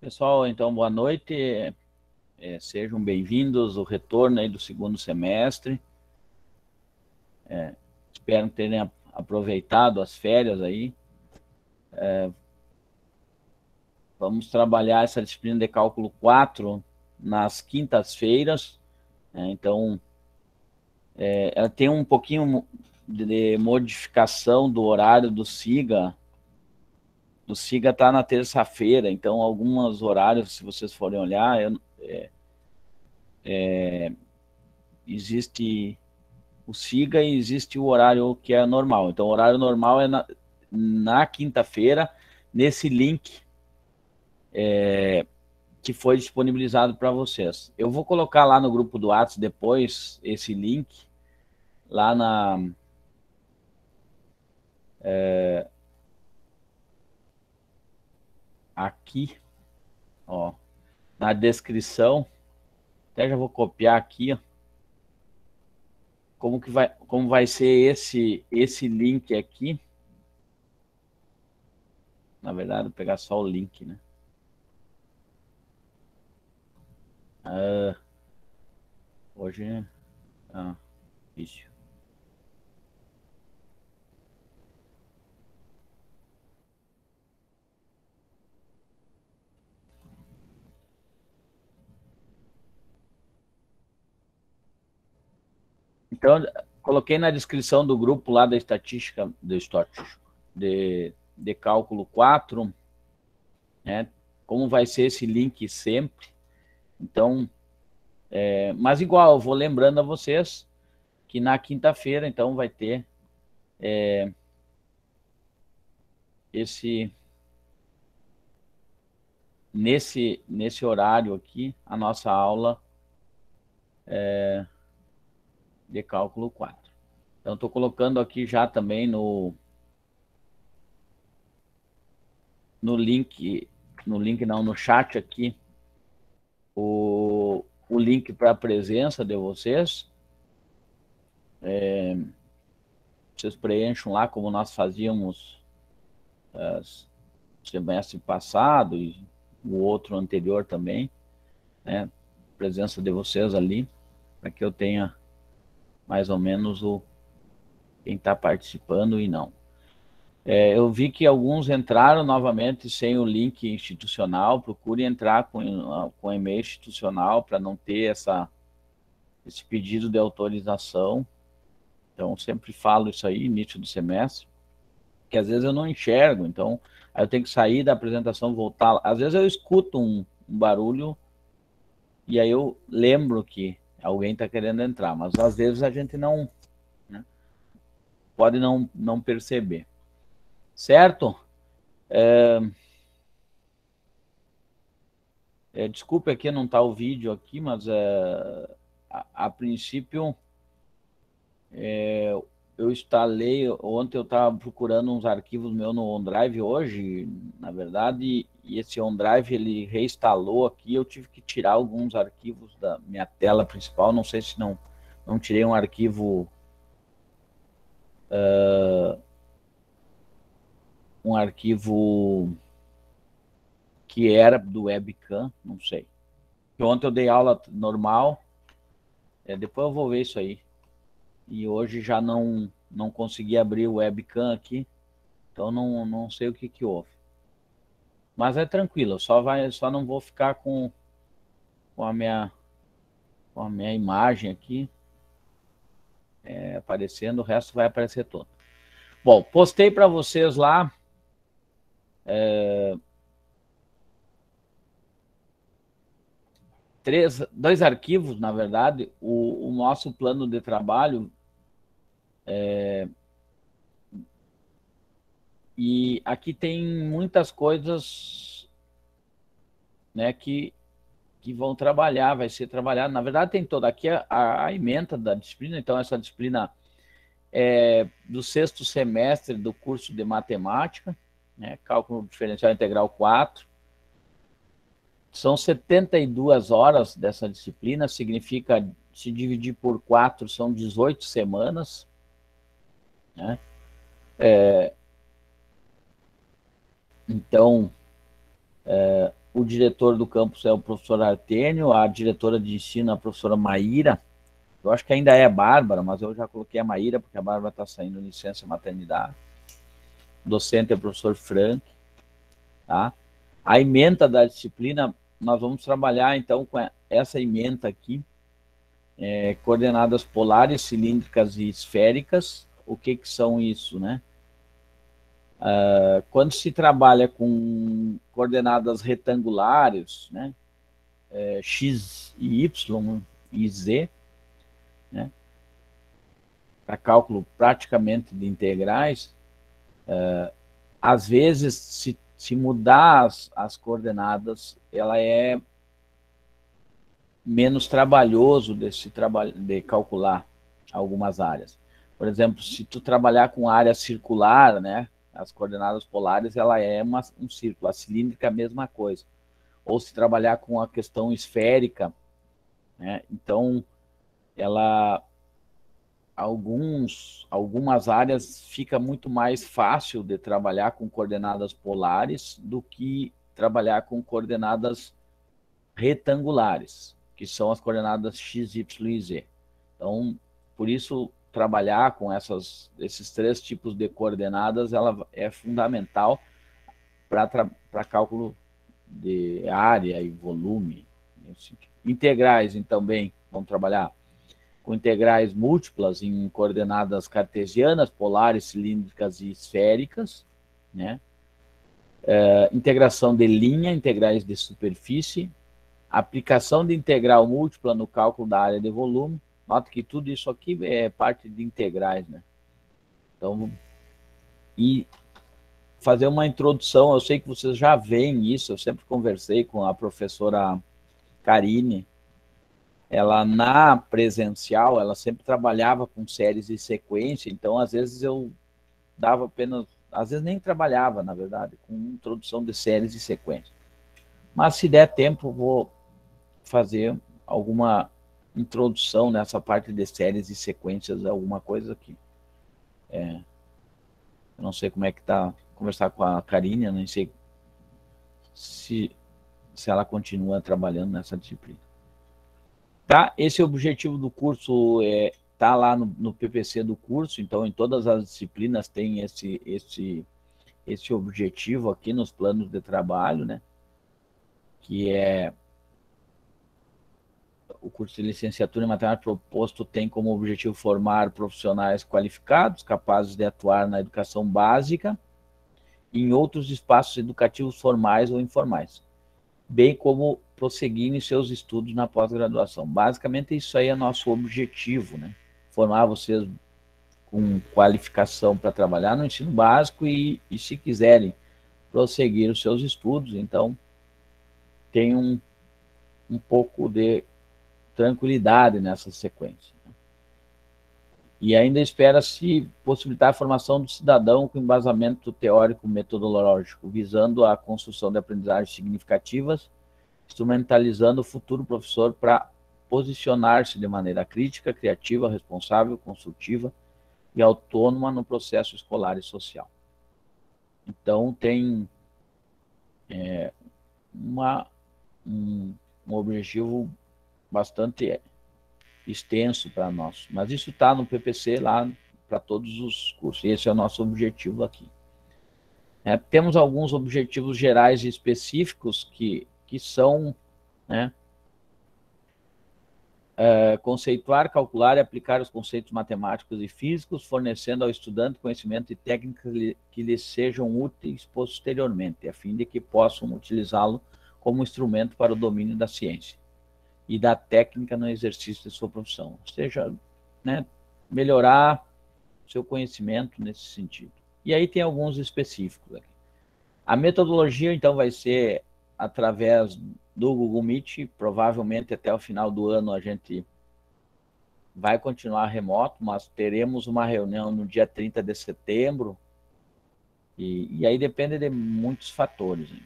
Pessoal, então, boa noite. Sejam bem-vindos ao retorno aí do segundo semestre. Espero que tenham aproveitado as férias aí. Vamos trabalhar essa disciplina de cálculo 4 nas quintas-feiras. Então, ela tem um pouquinho de modificação do horário do SIGA. O SIGA está na terça-feira, então alguns horários, se vocês forem olhar, existe o SIGA e existe o horário que é normal. Então, o horário normal é na quinta-feira, nesse link que foi disponibilizado para vocês. Eu vou colocar lá no grupo do WhatsApp depois esse link, lá aqui, ó, na descrição. Até já vou copiar aqui, ó, como vai ser esse link aqui. Na verdade, vou pegar só o link, né? Hoje, isso. Então, coloquei na descrição do grupo lá da estatística, de cálculo 4, né? Como vai ser esse link sempre. Então, mas igual, eu vou lembrando a vocês que na quinta-feira, então, vai ter nesse horário aqui, a nossa aula de cálculo 4. Então, estou colocando aqui já também no link, no chat aqui, o link para a presença de vocês. Vocês preencham lá como nós fazíamos semestre passado e o outro anterior também, né? Presença de vocês ali, para que eu tenha mais ou menos quem está participando e não. Eu vi que alguns entraram novamente sem o link institucional. Procure entrar com e-mail institucional para não ter esse pedido de autorização. Então, sempre falo isso aí, início do semestre, que às vezes eu não enxergo, então aí eu tenho que sair da apresentação, voltar. Às vezes eu escuto um barulho e aí eu lembro que alguém está querendo entrar, mas às vezes a gente não, né, pode não perceber. Certo? Desculpe aqui não está o vídeo aqui, mas a princípio eu instalei, ontem eu estava procurando uns arquivos meus no OneDrive hoje, na verdade, e esse OneDrive ele reinstalou aqui, eu tive que tirar alguns arquivos da minha tela principal, não sei se não tirei um arquivo que era do webcam, não sei. Ontem eu dei aula normal, depois eu vou ver isso aí. E hoje já não consegui abrir o webcam aqui, então não sei o que houve. Mas é tranquilo, só não vou ficar com a minha imagem aqui aparecendo, o resto vai aparecer todo. Bom, postei para vocês lá dois arquivos, na verdade, o nosso plano de trabalho, e aqui tem muitas coisas, né, que vão trabalhar, vai ser trabalhado. Na verdade, tem toda aqui a ementa da disciplina, então essa disciplina é do sexto semestre do curso de matemática, né, cálculo diferencial integral 4. São 72 horas dessa disciplina, significa, se dividir por 4, são 18 semanas, né? Então, o diretor do campus é o professor Artênio, a diretora de ensino é a professora Maíra. Eu acho que ainda é a Bárbara, mas eu já coloquei a Maíra, porque a Bárbara está saindo de licença maternidade. O docente é o professor Frank. Tá? A ementa da disciplina, nós vamos trabalhar, então, com essa ementa aqui, coordenadas polares, cilíndricas e esféricas. O que são isso, né? Quando se trabalha com coordenadas retangulares, né? X e Y e Z, né? Para cálculo praticamente de integrais, às vezes, se mudar as coordenadas, ela é menos trabalhoso de calcular algumas áreas. Por exemplo, se tu trabalhar com área circular, né, as coordenadas polares, ela é um círculo, a cilíndrica é a mesma coisa. Ou se trabalhar com a questão esférica, né, então algumas áreas fica muito mais fácil de trabalhar com coordenadas polares do que trabalhar com coordenadas retangulares, que são as coordenadas x, y e z. Então, por isso, trabalhar com esses três tipos de coordenadas ela é fundamental para cálculo de área e volume. Integrais, então, também, vamos trabalhar com integrais múltiplas em coordenadas cartesianas, polares, cilíndricas e esféricas, né? Integração de linha, integrais de superfície, aplicação de integral múltipla no cálculo da área de volume. Nota que tudo isso aqui é parte de integrais, né? Então, e fazer uma introdução, eu sei que vocês já veem isso, eu sempre conversei com a professora Karine, ela na presencial, ela sempre trabalhava com séries e sequência, então às vezes eu dava apenas, às vezes nem trabalhava, na verdade, com introdução de séries e sequência. Mas se der tempo, vou fazer alguma introdução nessa parte de séries e sequências, alguma coisa aqui. Eu não sei como é que tá, conversar com a Karine, nem sei se ela continua trabalhando nessa disciplina. Tá? Esse objetivo do curso tá lá no PPC do curso, então em todas as disciplinas tem esse objetivo aqui nos planos de trabalho, né? Que é o curso de licenciatura em matemática proposto tem como objetivo formar profissionais qualificados, capazes de atuar na educação básica e em outros espaços educativos formais ou informais, bem como prosseguir em seus estudos na pós-graduação. Basicamente, isso aí é nosso objetivo, né? Formar vocês com qualificação para trabalhar no ensino básico e se quiserem prosseguir os seus estudos, então tem um pouco de tranquilidade nessa sequência. E ainda espera-se possibilitar a formação do cidadão com embasamento teórico metodológico, visando a construção de aprendizagens significativas, instrumentalizando o futuro professor para posicionar-se de maneira crítica, criativa, responsável, construtiva e autônoma no processo escolar e social. Então, tem um objetivo bastante extenso para nós. Mas isso está no PPC lá para todos os cursos. Esse é o nosso objetivo aqui. Temos alguns objetivos gerais e específicos que são, né, conceituar, calcular e aplicar os conceitos matemáticos e físicos, fornecendo ao estudante conhecimento e técnicas que lhes sejam úteis posteriormente, a fim de que possam utilizá-lo como instrumento para o domínio da ciência e da técnica no exercício de sua profissão. Ou seja, né, melhorar seu conhecimento nesse sentido. E aí tem alguns específicos aqui. A metodologia, então, vai ser através do Google Meet, provavelmente até o final do ano a gente vai continuar remoto, mas teremos uma reunião no dia 30 de setembro, e aí depende de muitos fatores, hein,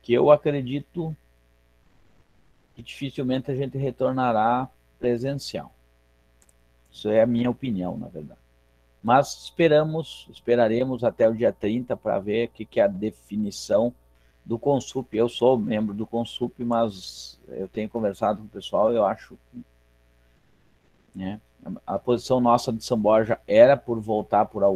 que eu acredito que dificilmente a gente retornará presencial. Isso é a minha opinião, na verdade. Mas esperaremos até o dia 30 para ver o que é a definição do Consup. Eu sou membro do Consup, mas eu tenho conversado com o pessoal e eu acho, né, a posição nossa de São Borja era por voltar para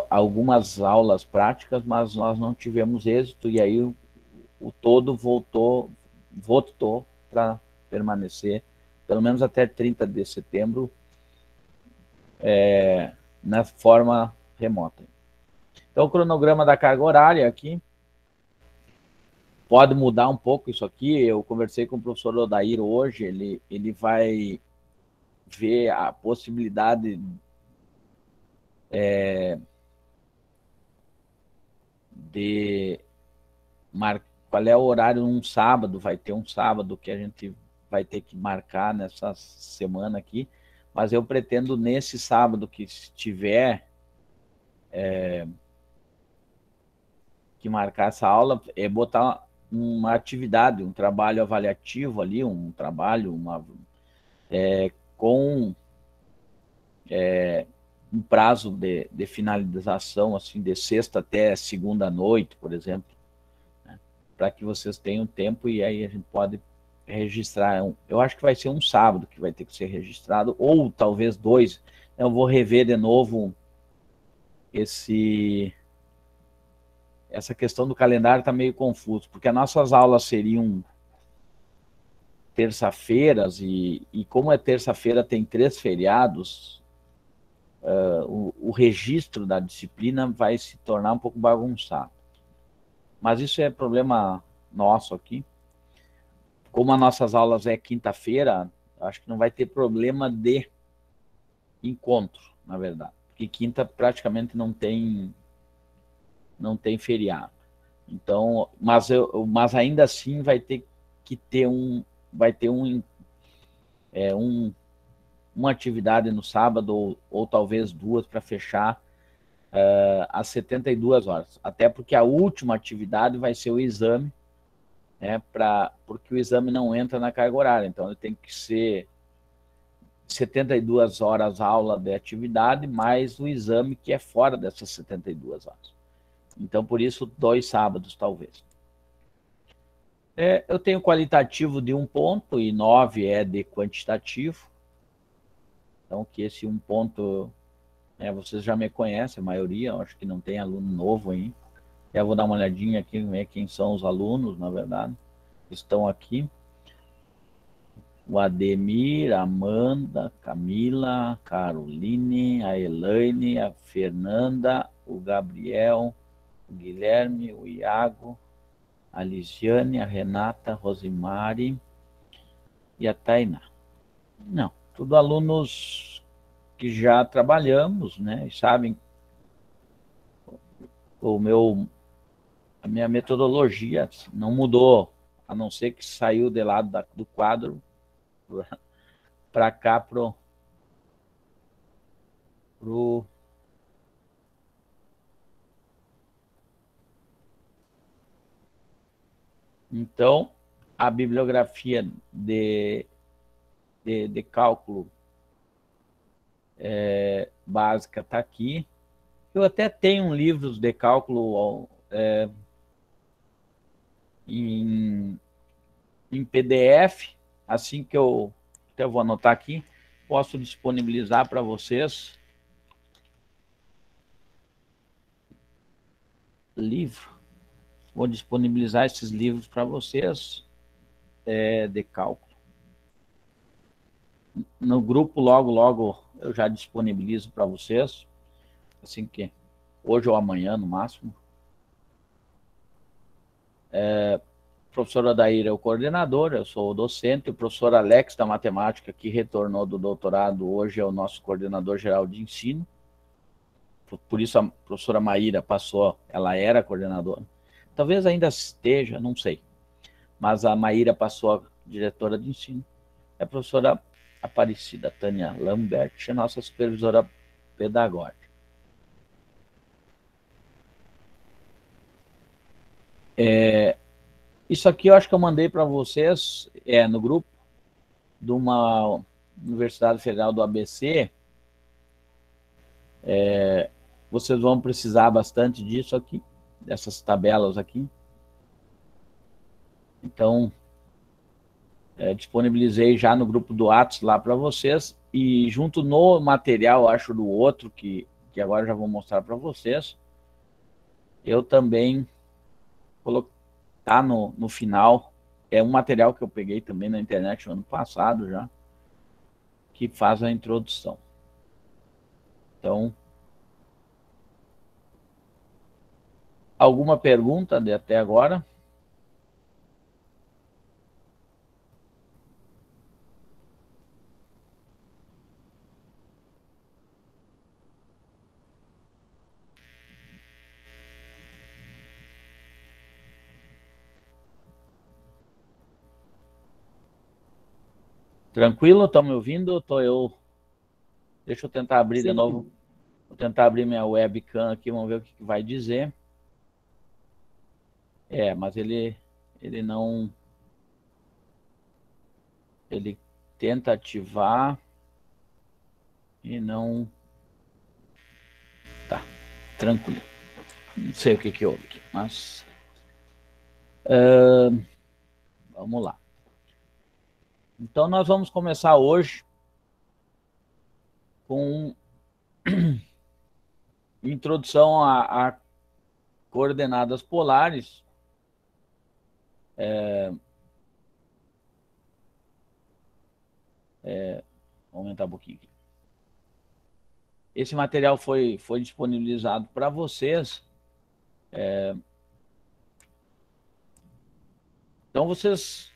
algumas aulas práticas, mas nós não tivemos êxito, e aí o todo votou para permanecer, pelo menos até 30 de setembro, na forma remota. Então, o cronograma da carga horária aqui pode mudar um pouco isso aqui. Eu conversei com o professor Odair hoje, ele vai ver a possibilidade de qual é o horário num sábado. Vai ter um sábado que a gente vai ter que marcar nessa semana aqui, mas eu pretendo nesse sábado que tiver que marcar essa aula, botar uma atividade, um trabalho avaliativo ali, um trabalho com um prazo de finalização, assim, de sexta até segunda noite, por exemplo, né? Para que vocês tenham tempo, e aí a gente pode registrar. Eu acho que vai ser um sábado que vai ter que ser registrado, ou talvez 2. Eu vou rever de novo essa questão do calendário. Está meio confuso, porque as nossas aulas seriam terça-feiras, e como é terça-feira, tem 3 feriados, o registro da disciplina vai se tornar um pouco bagunçado. Mas isso é problema nosso aqui. Como as nossas aulas é quinta-feira, acho que não vai ter problema de encontro, na verdade. Porque quinta praticamente não tem feriado. Então, mas ainda assim vai ter que ter uma atividade no sábado, ou talvez 2, para fechar às 72 horas. Até porque a última atividade vai ser o exame, né, porque o exame não entra na carga horária. Então, ele tem que ser 72 horas aula de atividade, mais o exame, que é fora dessas 72 horas. Então, por isso, 2 sábados, talvez. Eu tenho qualitativo de 1 ponto e 9 é de quantitativo. Então, que esse 1 ponto, vocês já me conhecem, a maioria, eu acho que não tem aluno novo aí. Eu vou dar uma olhadinha aqui, ver quem são os alunos, na verdade, que estão aqui. O Ademir, a Amanda, Camila, Caroline, a Elaine, a Fernanda, o Gabriel, o Guilherme, o Iago, a Lisiane, a Renata, a Rosimari e a Tainá. Não, tudo alunos que já trabalhamos, né, e sabem a minha metodologia não mudou, a não ser que saiu de lado do quadro para cá pro Então, a bibliografia de cálculo básica está aqui. Eu até tenho livros de cálculo em PDF, assim que eu até vou anotar aqui, posso disponibilizar para vocês. Vou disponibilizar esses livros para vocês de cálculo. No grupo, logo eu já disponibilizo para vocês, assim que hoje ou amanhã, no máximo. O professor Odair é o coordenador, eu sou o docente. O professor Alex, da matemática, que retornou do doutorado, hoje é o nosso coordenador geral de ensino. Por isso a professora Maíra passou, ela era coordenadora. Talvez ainda esteja, não sei. Mas a Maíra passou a diretora de ensino. É a professora Aparecida Tânia Lambert, é nossa supervisora pedagógica. Isso aqui eu acho que eu mandei para vocês no grupo de uma Universidade Federal do ABC, vocês vão precisar bastante disso aqui, dessas tabelas aqui. Então, disponibilizei já no grupo do Whats lá para vocês, e junto no material, acho, do outro, que agora já vou mostrar para vocês, eu também coloquei, tá no final, é um material que eu peguei também na internet no ano passado já, que faz a introdução. Então, alguma pergunta de até agora? Tranquilo? Estão me ouvindo? Deixa eu tentar abrir de Sim, novo. Vou tentar abrir minha webcam aqui, vamos ver o que vai dizer. Mas ele não... Ele tenta ativar e não... Tá, tranquilo. Não sei o que houve aqui, mas... vamos lá. Então, nós vamos começar hoje com introdução a coordenadas polares. Vou aumentar um pouquinho aqui. Esse material foi disponibilizado para vocês. Então, vocês...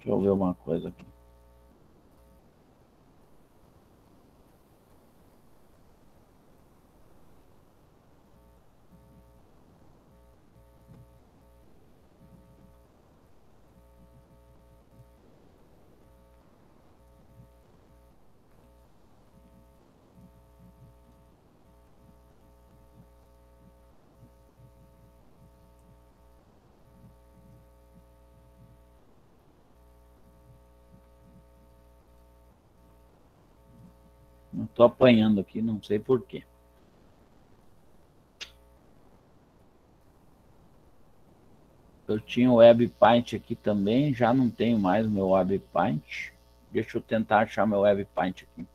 Deixa eu ver uma coisa aqui. Não estou apanhando aqui, não sei por quê. Eu tinha o WebPaint aqui também, já não tenho mais o meu WebPaint. Deixa eu tentar achar meu WebPaint aqui.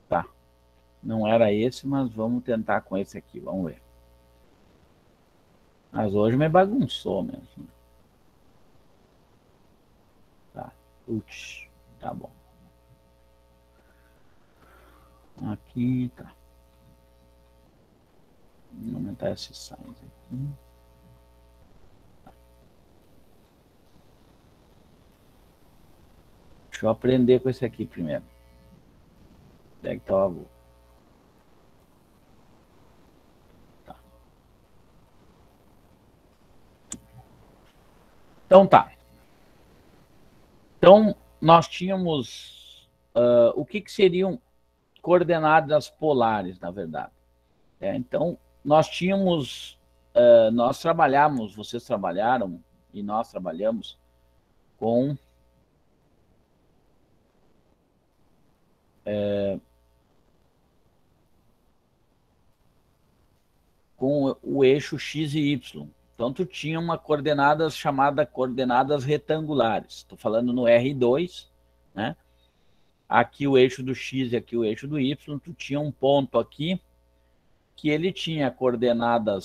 Tá, não era esse, mas vamos tentar com esse aqui, vamos ver. Mas hoje me bagunçou mesmo. Tá, putz, tá bom. Aqui, tá. Vou aumentar esse size aqui. Deixa eu aprender com esse aqui primeiro. Onde é que tá o avô? Então tá. Então nós tínhamos o que seriam coordenadas polares, na verdade. Então nós tínhamos, nós trabalhamos, vocês trabalharam e nós trabalhamos com o eixo x e y. Então, tu tinha uma coordenada chamada coordenadas retangulares. Estou falando no R2, né? Aqui o eixo do x e aqui o eixo do y. Tu tinha um ponto aqui que ele tinha coordenada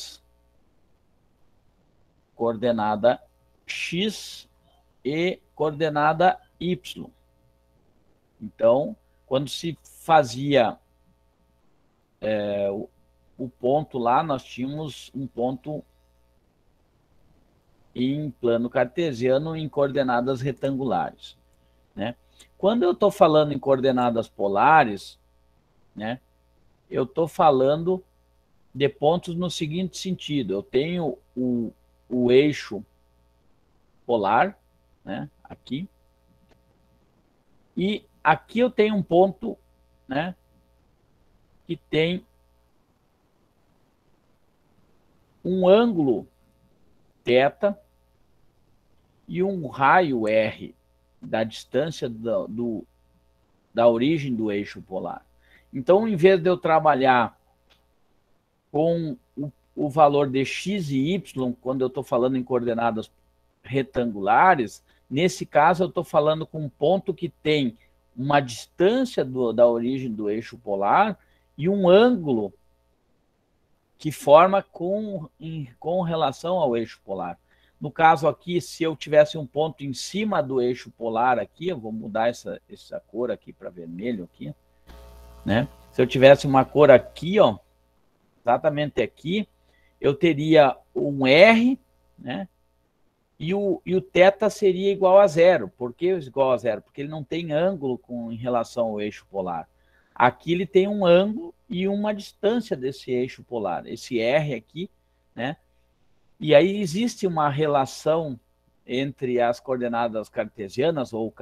x e coordenada y. Então, quando se fazia o ponto lá, nós tínhamos um ponto em plano cartesiano em coordenadas retangulares, né? Quando eu estou falando em coordenadas polares, né, eu estou falando de pontos no seguinte sentido: eu tenho o eixo polar, né, aqui, e aqui eu tenho um ponto, né, que tem um ângulo θ e um raio r da distância da origem do eixo polar. Então, em vez de eu trabalhar com o valor de x e y, quando eu estou falando em coordenadas retangulares, nesse caso eu estou falando com um ponto que tem uma distância da origem do eixo polar e um ângulo que forma com relação ao eixo polar. No caso aqui, se eu tivesse um ponto em cima do eixo polar aqui, eu vou mudar essa cor aqui para vermelho aqui, né? Se eu tivesse uma cor aqui, ó, exatamente aqui, eu teria um R, né? E o θ seria igual a zero. Por que igual a zero? Porque ele não tem ângulo em relação ao eixo polar. Aqui ele tem um ângulo e uma distância desse eixo polar. Esse R aqui, né? E aí existe uma relação entre as coordenadas cartesianas ou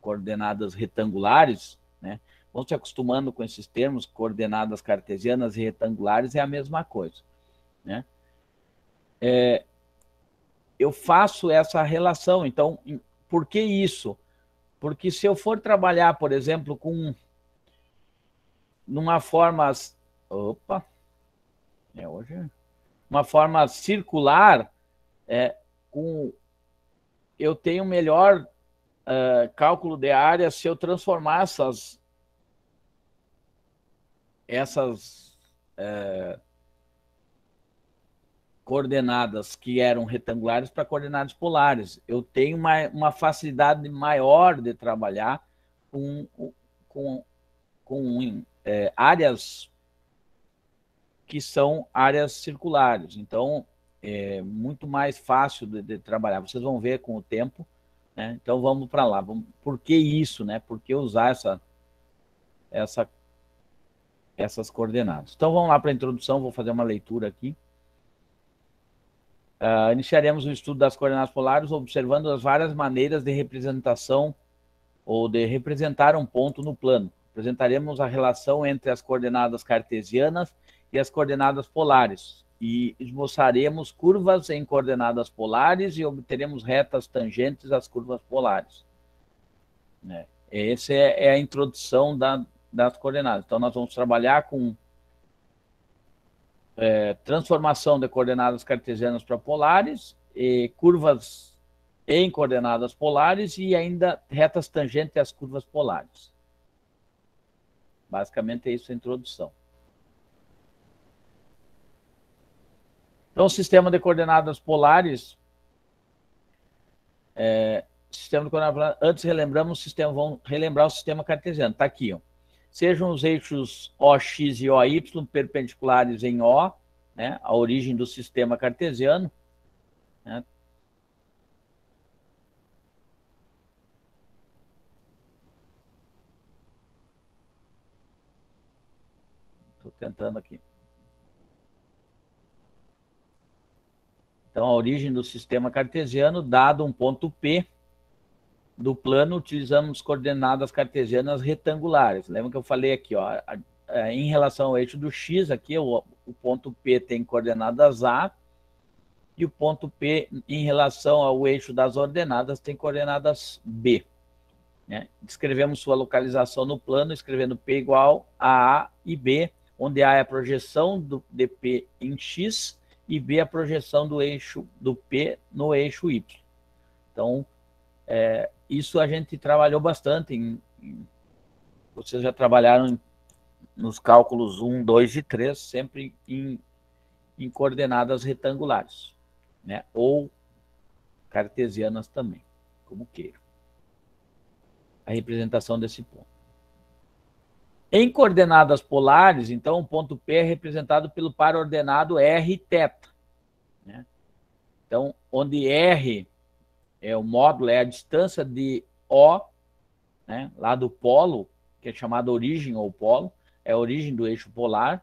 coordenadas retangulares, né? Vão se acostumando com esses termos, coordenadas cartesianas e retangulares é a mesma coisa, né? Eu faço essa relação. Então, por que isso? Porque se eu for trabalhar, por exemplo, com numa forma, opa, hoje, uma forma circular, com eu tenho melhor cálculo de área se eu transformar essas coordenadas que eram retangulares para coordenadas polares. Eu tenho uma facilidade maior de trabalhar com áreas que são áreas circulares. Então, é muito mais fácil de trabalhar. Vocês vão ver com o tempo, né? Então, vamos para lá. Por que isso, né? Por que usar essas coordenadas? Então, vamos lá para a introdução. Vou fazer uma leitura aqui. Iniciaremos o estudo das coordenadas polares observando as várias maneiras de representação ou de representar um ponto no plano. Apresentaremos a relação entre as coordenadas cartesianas e as coordenadas polares e esboçaremos curvas em coordenadas polares e obteremos retas tangentes às curvas polares. Essa é a introdução das coordenadas. Então, nós vamos trabalhar com transformação de coordenadas cartesianas para polares, e curvas em coordenadas polares e ainda retas tangentes às curvas polares. Basicamente é isso a introdução. Então, o sistema de coordenadas polares, antes vamos relembrar o sistema cartesiano. Está aqui, ó. Sejam os eixos OX e OY perpendiculares em O, né, a origem do sistema cartesiano, né? Estou tentando aqui. Então, a origem do sistema cartesiano, dado um ponto P do plano, utilizamos coordenadas cartesianas retangulares. Lembra que eu falei aqui, ó, em relação ao eixo do X, aqui o ponto P tem coordenadas A, e o ponto P, em relação ao eixo das ordenadas, tem coordenadas B. Né? Descrevemos sua localização no plano, escrevendo P igual a A e B, onde A é a projeção de P em X e B é a projeção do eixo do P no eixo Y. Então, isso a gente trabalhou bastante. Vocês já trabalharam nos cálculos 1, 2 e 3, sempre em coordenadas retangulares, né? Ou cartesianas também, como queiram. A representação desse ponto. Em coordenadas polares, então, o ponto P é representado pelo par ordenado R θ. Né? Então, onde R é o módulo, é a distância de O, né, lá do polo, que é chamada origem ou polo, é a origem do eixo polar,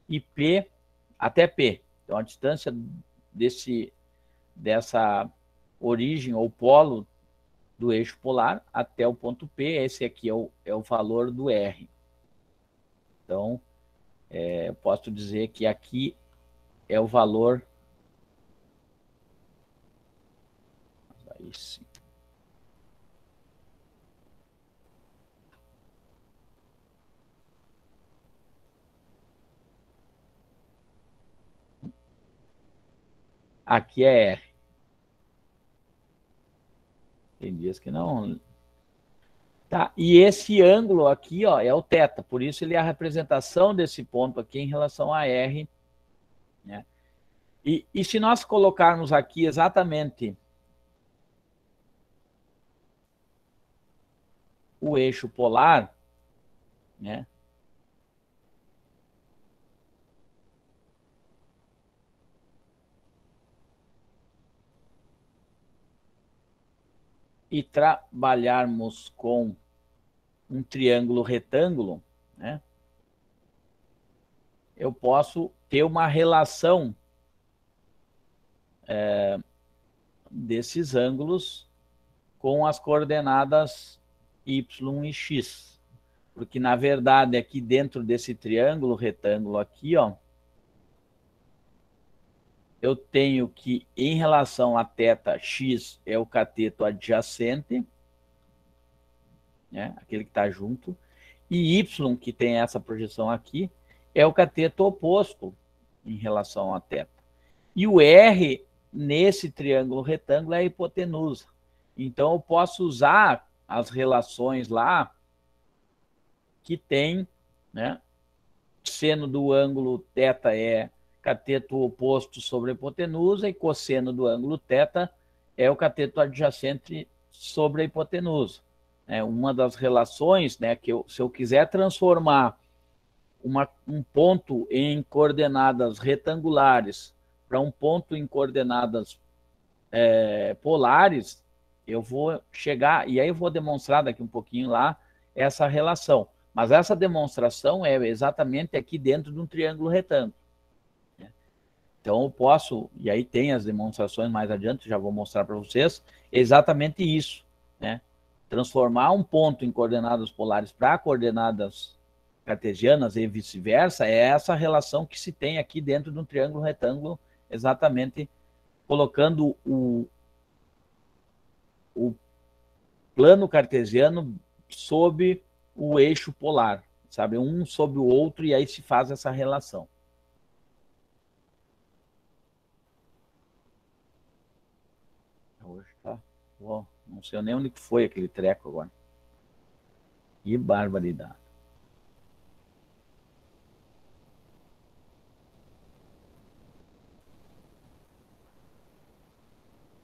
e P até P. Então, a distância dessa origem ou polo do eixo polar até o ponto P, esse aqui é o valor do R. Então, eu posso dizer que aqui é o valor... Aí sim. Aqui é R. Tem dias que não... Tá? E esse ângulo aqui, ó, é o θ, por isso ele é a representação desse ponto aqui em relação a R. Né? E se nós colocarmos aqui exatamente o eixo polar, né? E trabalharmos com um triângulo retângulo, né? Eu posso ter uma relação desses ângulos com as coordenadas y e x. Porque, na verdade, aqui dentro desse triângulo retângulo aqui, ó, eu tenho que, em relação a θ, x é o cateto adjacente, né, aquele que está junto, e y, que tem essa projeção aqui, é o cateto oposto em relação a θ. E o R, nesse triângulo retângulo, é a hipotenusa. Então, eu posso usar as relações lá que tem, né, seno do ângulo θ é cateto oposto sobre a hipotenusa e cosseno do ângulo θ é o cateto adjacente sobre a hipotenusa. É uma das relações, né, que se eu quiser transformar um ponto em coordenadas retangulares para um ponto em coordenadas polares, eu vou chegar, e aí eu vou demonstrar daqui um pouquinho lá essa relação. Mas essa demonstração é exatamente aqui dentro de um triângulo retângulo. Então eu posso, e aí tem as demonstrações mais adiante, já vou mostrar para vocês, exatamente isso, né? Transformar um ponto em coordenadas polares para coordenadas cartesianas e vice-versa, é essa relação que se tem aqui dentro de um triângulo retângulo, exatamente colocando o plano cartesiano sob o eixo polar, sabe? Um sobre o outro, e aí se faz essa relação. Hoje tá... Oh, não sei nem onde foi aquele treco agora. Que barbaridade.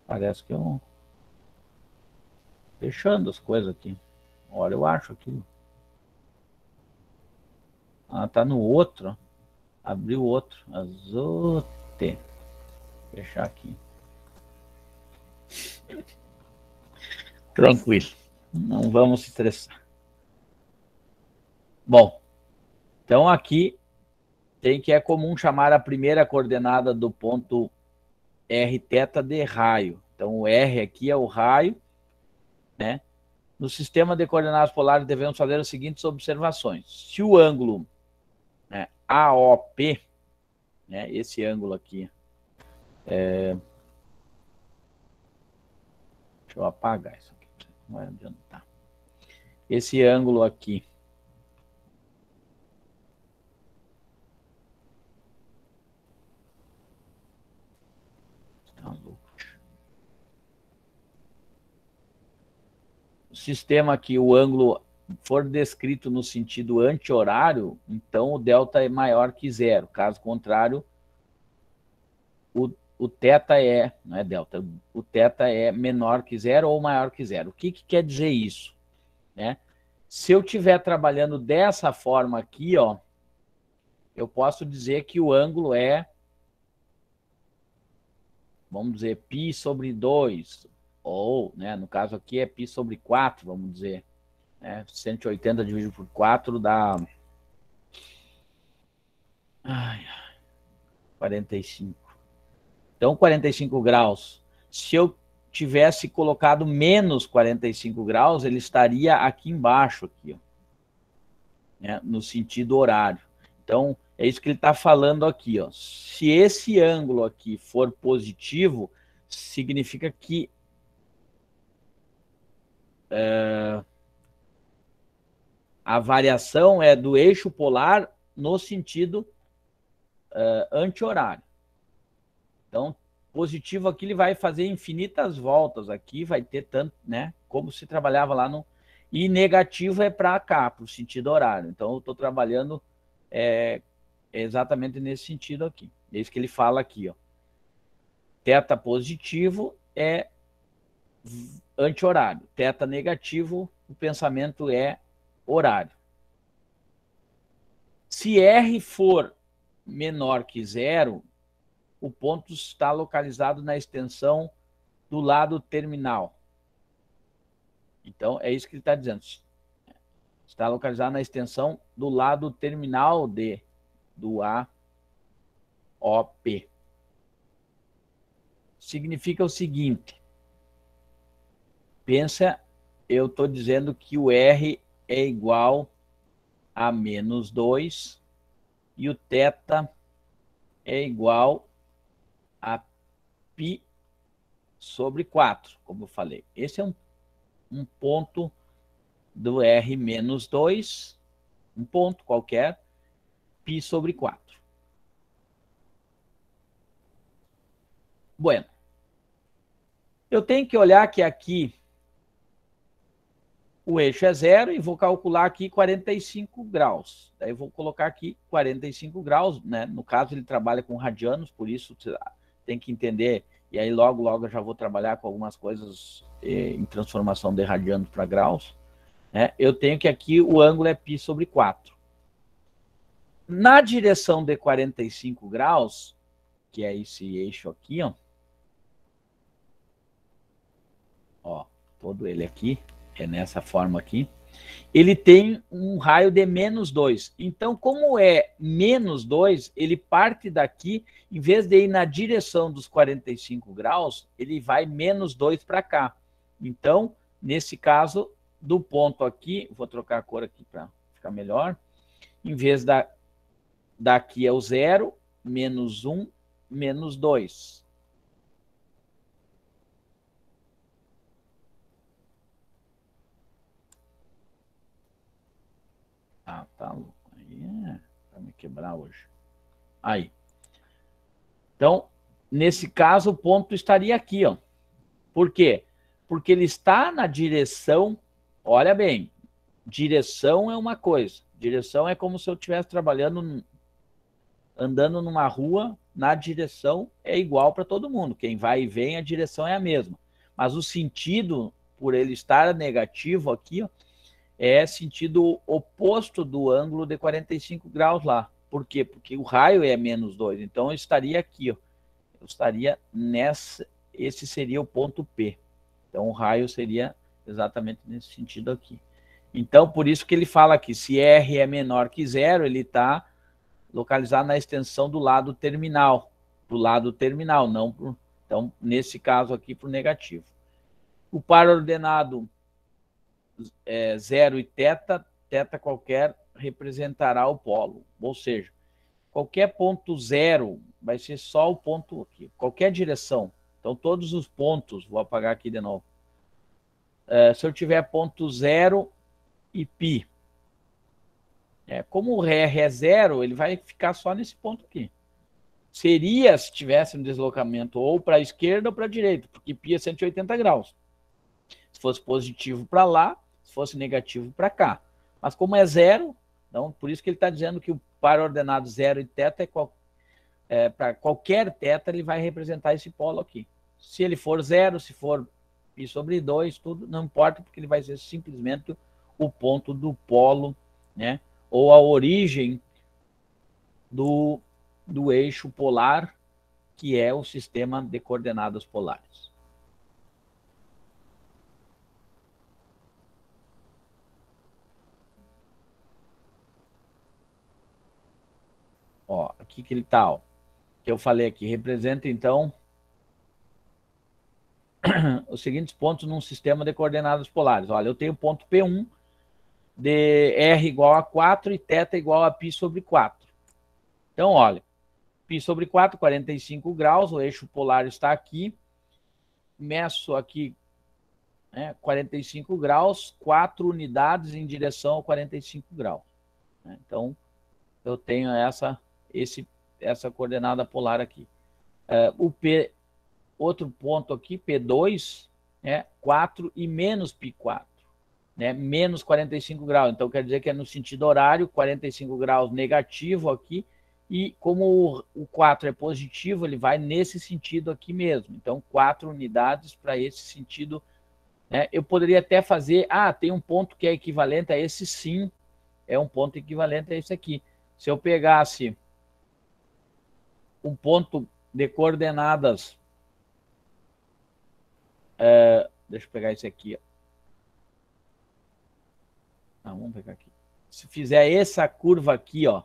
Parece que eu... fechando as coisas aqui. Olha, eu acho aquilo. Ah, tá no outro. Abriu outro. Azote. Fechar aqui. Tranquilo. Não vamos se estressar. Bom, então aqui tem que é comum chamar a primeira coordenada do ponto R θ de raio. Então, o R aqui é o raio, né? No sistema de coordenadas polares, devemos fazer as seguintes observações. Se o ângulo, né, AOP, né, esse ângulo aqui, deixa eu apagar isso aqui, não vai adiantar. Esse ângulo aqui, tá louco. O sistema aqui, o ângulo for descrito no sentido anti-horário, então o delta é maior que zero. Caso contrário, o θ é, não é delta, o θ é menor que zero ou maior que zero. O que quer dizer isso? Né? Se eu estiver trabalhando dessa forma aqui, ó, eu posso dizer que o ângulo é, vamos dizer, π sobre 2, ou, né, no caso aqui é π sobre 4, vamos dizer. 180 dividido por 4 dá 45. Então, 45 graus. Se eu tivesse colocado menos 45 graus, ele estaria aqui embaixo, aqui, ó, né, no sentido horário. Então, é isso que ele está falando aqui. Ó. Se esse ângulo aqui for positivo, significa que a variação é do eixo polar no sentido anti-horário. Então, positivo aqui ele vai fazer infinitas voltas aqui, vai ter tanto, né? Como se trabalhava lá no... E negativo é para cá, para o sentido horário. Então, eu estou trabalhando exatamente nesse sentido aqui. É isso que ele fala aqui, ó. Θ positivo é anti-horário. Θ negativo, o pensamento é horário. Se R for menor que zero, o ponto está localizado na extensão do lado terminal. Então, é isso que ele está dizendo. Está localizado na extensão do lado terminal do AOP. Significa o seguinte. Pensa, eu estou dizendo que o R é igual a menos 2 e o θ é igual a π sobre 4, como eu falei. Esse é um ponto do R menos 2, um ponto qualquer, π sobre 4. Bueno, eu tenho que olhar que aqui o eixo é zero e vou calcular aqui 45 graus. Daí eu vou colocar aqui 45 graus, né? No caso ele trabalha com radianos, por isso tem que entender. E aí logo eu já vou trabalhar com algumas coisas em transformação de radianos para graus. Né? Eu tenho que aqui o ângulo é π sobre 4. Na direção de 45 graus, que é esse eixo aqui, ó, todo ele aqui, é nessa forma aqui, ele tem um raio de menos 2. Então, como é menos 2, ele parte daqui, em vez de ir na direção dos 45 graus, ele vai menos 2 para cá. Então, nesse caso, do ponto aqui, vou trocar a cor aqui para ficar melhor, em vez daqui é o 0, menos 1, menos 2. Ah, tá louco. Aí vai me quebrar hoje. Aí. Então, nesse caso, o ponto estaria aqui, ó. Por quê? Porque ele está na direção, olha bem, direção é uma coisa. Direção é como se eu estivesse trabalhando, andando numa rua, na direção é igual para todo mundo. Quem vai e vem, a direção é a mesma. Mas o sentido, por ele estar negativo aqui, ó, é sentido oposto do ângulo de 45 graus lá. Por quê? Porque o raio é menos 2. Então, eu estaria aqui, ó. Eu estaria nessa... Esse seria o ponto P. Então, o raio seria exatamente nesse sentido aqui. Então, por isso que ele fala aqui, se R é menor que zero, ele está localizado na extensão do lado terminal. Do lado terminal, não Então, nesse caso aqui, para o negativo. O par ordenado 0 e θ qualquer representará o polo. Ou seja, qualquer ponto zero vai ser só o ponto aqui, qualquer direção. Então, todos os pontos, vou apagar aqui de novo. Se eu tiver ponto zero e π, como o R é zero, ele vai ficar só nesse ponto aqui. Seria se tivesse um deslocamento ou para a esquerda ou para a direita, porque π é 180 graus. Se fosse positivo para lá, se fosse negativo para cá. Mas como é zero, então por isso que ele está dizendo que o par ordenado 0 e θ para qualquer θ, ele vai representar esse polo aqui. Se ele for zero, se for π sobre 2, tudo, não importa, porque ele vai ser simplesmente o ponto do polo, né? Ou a origem do eixo polar, que é o sistema de coordenadas polares. Ó, aqui que ele está, ó, que eu falei aqui, representa então os seguintes pontos num sistema de coordenadas polares. Olha, eu tenho ponto P1 de R igual a 4 e θ igual a π sobre 4. Então, olha, π sobre 4, 45 graus, o eixo polar está aqui, meço aqui 45 graus, 4 unidades em direção a 45 graus. Então, eu tenho essa coordenada polar aqui. O P, outro ponto aqui, P2, 4 e menos π4, menos 45 graus. Então, quer dizer que é no sentido horário, 45 graus negativo aqui, e como o 4 é positivo, ele vai nesse sentido aqui mesmo. Então, 4 unidades para esse sentido. Eu poderia até fazer, tem um ponto que é equivalente a esse, sim, é um ponto equivalente a esse aqui. Se eu pegasse um ponto de coordenadas, deixa eu pegar esse aqui. Vamos pegar aqui. Se fizer essa curva aqui, ó,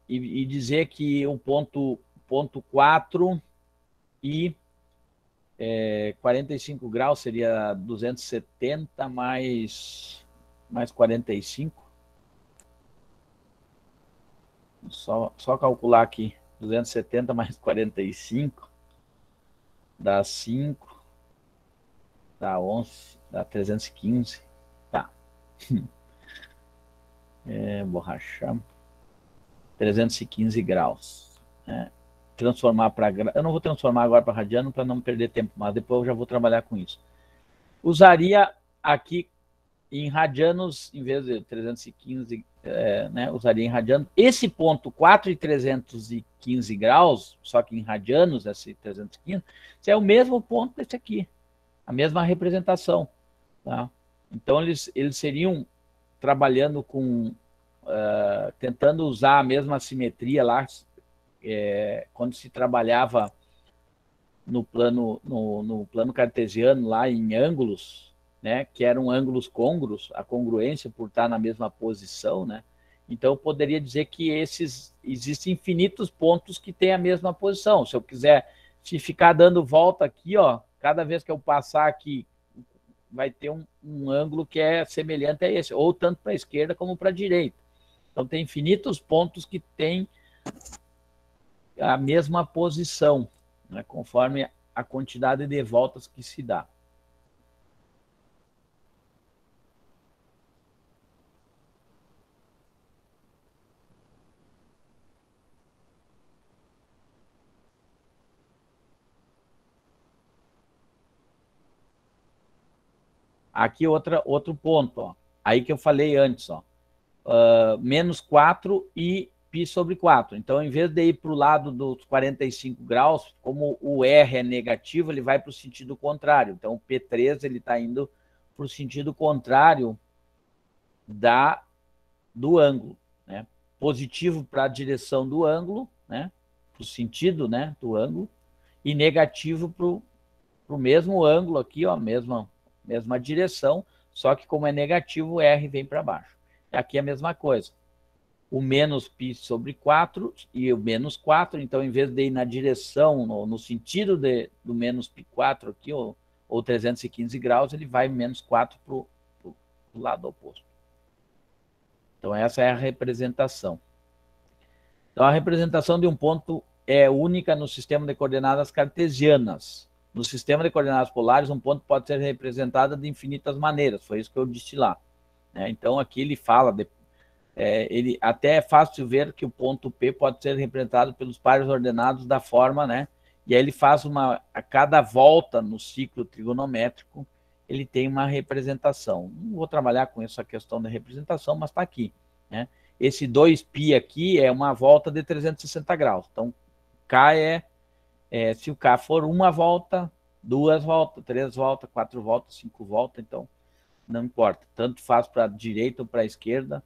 e dizer que o ponto 4 e 45 graus seria 270 mais 45. Só calcular aqui. 270 mais 45 dá 5, dá 11, dá 315. Tá. Borracha. 315 graus. Transformar para... Eu não vou transformar agora para radiano para não perder tempo, mas depois eu já vou trabalhar com isso. Usaria aqui em radianos, em vez de 315, usaria em radianos. Esse ponto 4 e 315 graus, só que em radianos, esse 315, é o mesmo ponto desse aqui, a mesma representação. Tá? Então, eles seriam trabalhando com... tentando usar a mesma simetria lá, quando se trabalhava no plano cartesiano, lá em ângulos, que eram ângulos côngruos, a congruência por estar na mesma posição, Então, eu poderia dizer que existem infinitos pontos que têm a mesma posição. Se eu quiser, se ficar dando volta aqui, ó, cada vez que eu passar aqui, vai ter um ângulo que é semelhante a esse, ou tanto para a esquerda como para a direita. Então, tem infinitos pontos que têm a mesma posição, conforme a quantidade de voltas que se dá. Aqui outro ponto, ó. Aí que eu falei antes, ó. Menos 4 e π sobre 4. Então, em vez de ir para o lado dos 45 graus, como o R é negativo, ele vai para o sentido contrário. Então, o P3 ele está indo para o sentido contrário do ângulo. Positivo para a direção do ângulo, para o sentido do ângulo, e negativo para o mesmo ângulo aqui, ó, mesma direção, só que como é negativo, o R vem para baixo. Aqui é a mesma coisa. o menos π sobre 4 e o menos 4, então, em vez de ir na direção, no sentido do menos π4 aqui, ou 315 graus, ele vai menos 4 para o lado oposto. Então, essa é a representação. Então, a representação de um ponto é única no sistema de coordenadas cartesianas. No sistema de coordenadas polares, um ponto pode ser representado de infinitas maneiras, foi isso que eu disse lá. Então, aqui ele fala, ele até é fácil ver que o ponto P pode ser representado pelos pares ordenados da forma, e aí ele faz a cada volta no ciclo trigonométrico, ele tem uma representação. Não vou trabalhar com essa questão da representação, mas está aqui. Esse 2π aqui é uma volta de 360 graus. Então, K se o K for uma volta, 2 voltas, 3 voltas, 4 voltas, 5 voltas, então não importa. Tanto faz para a direita ou para a esquerda,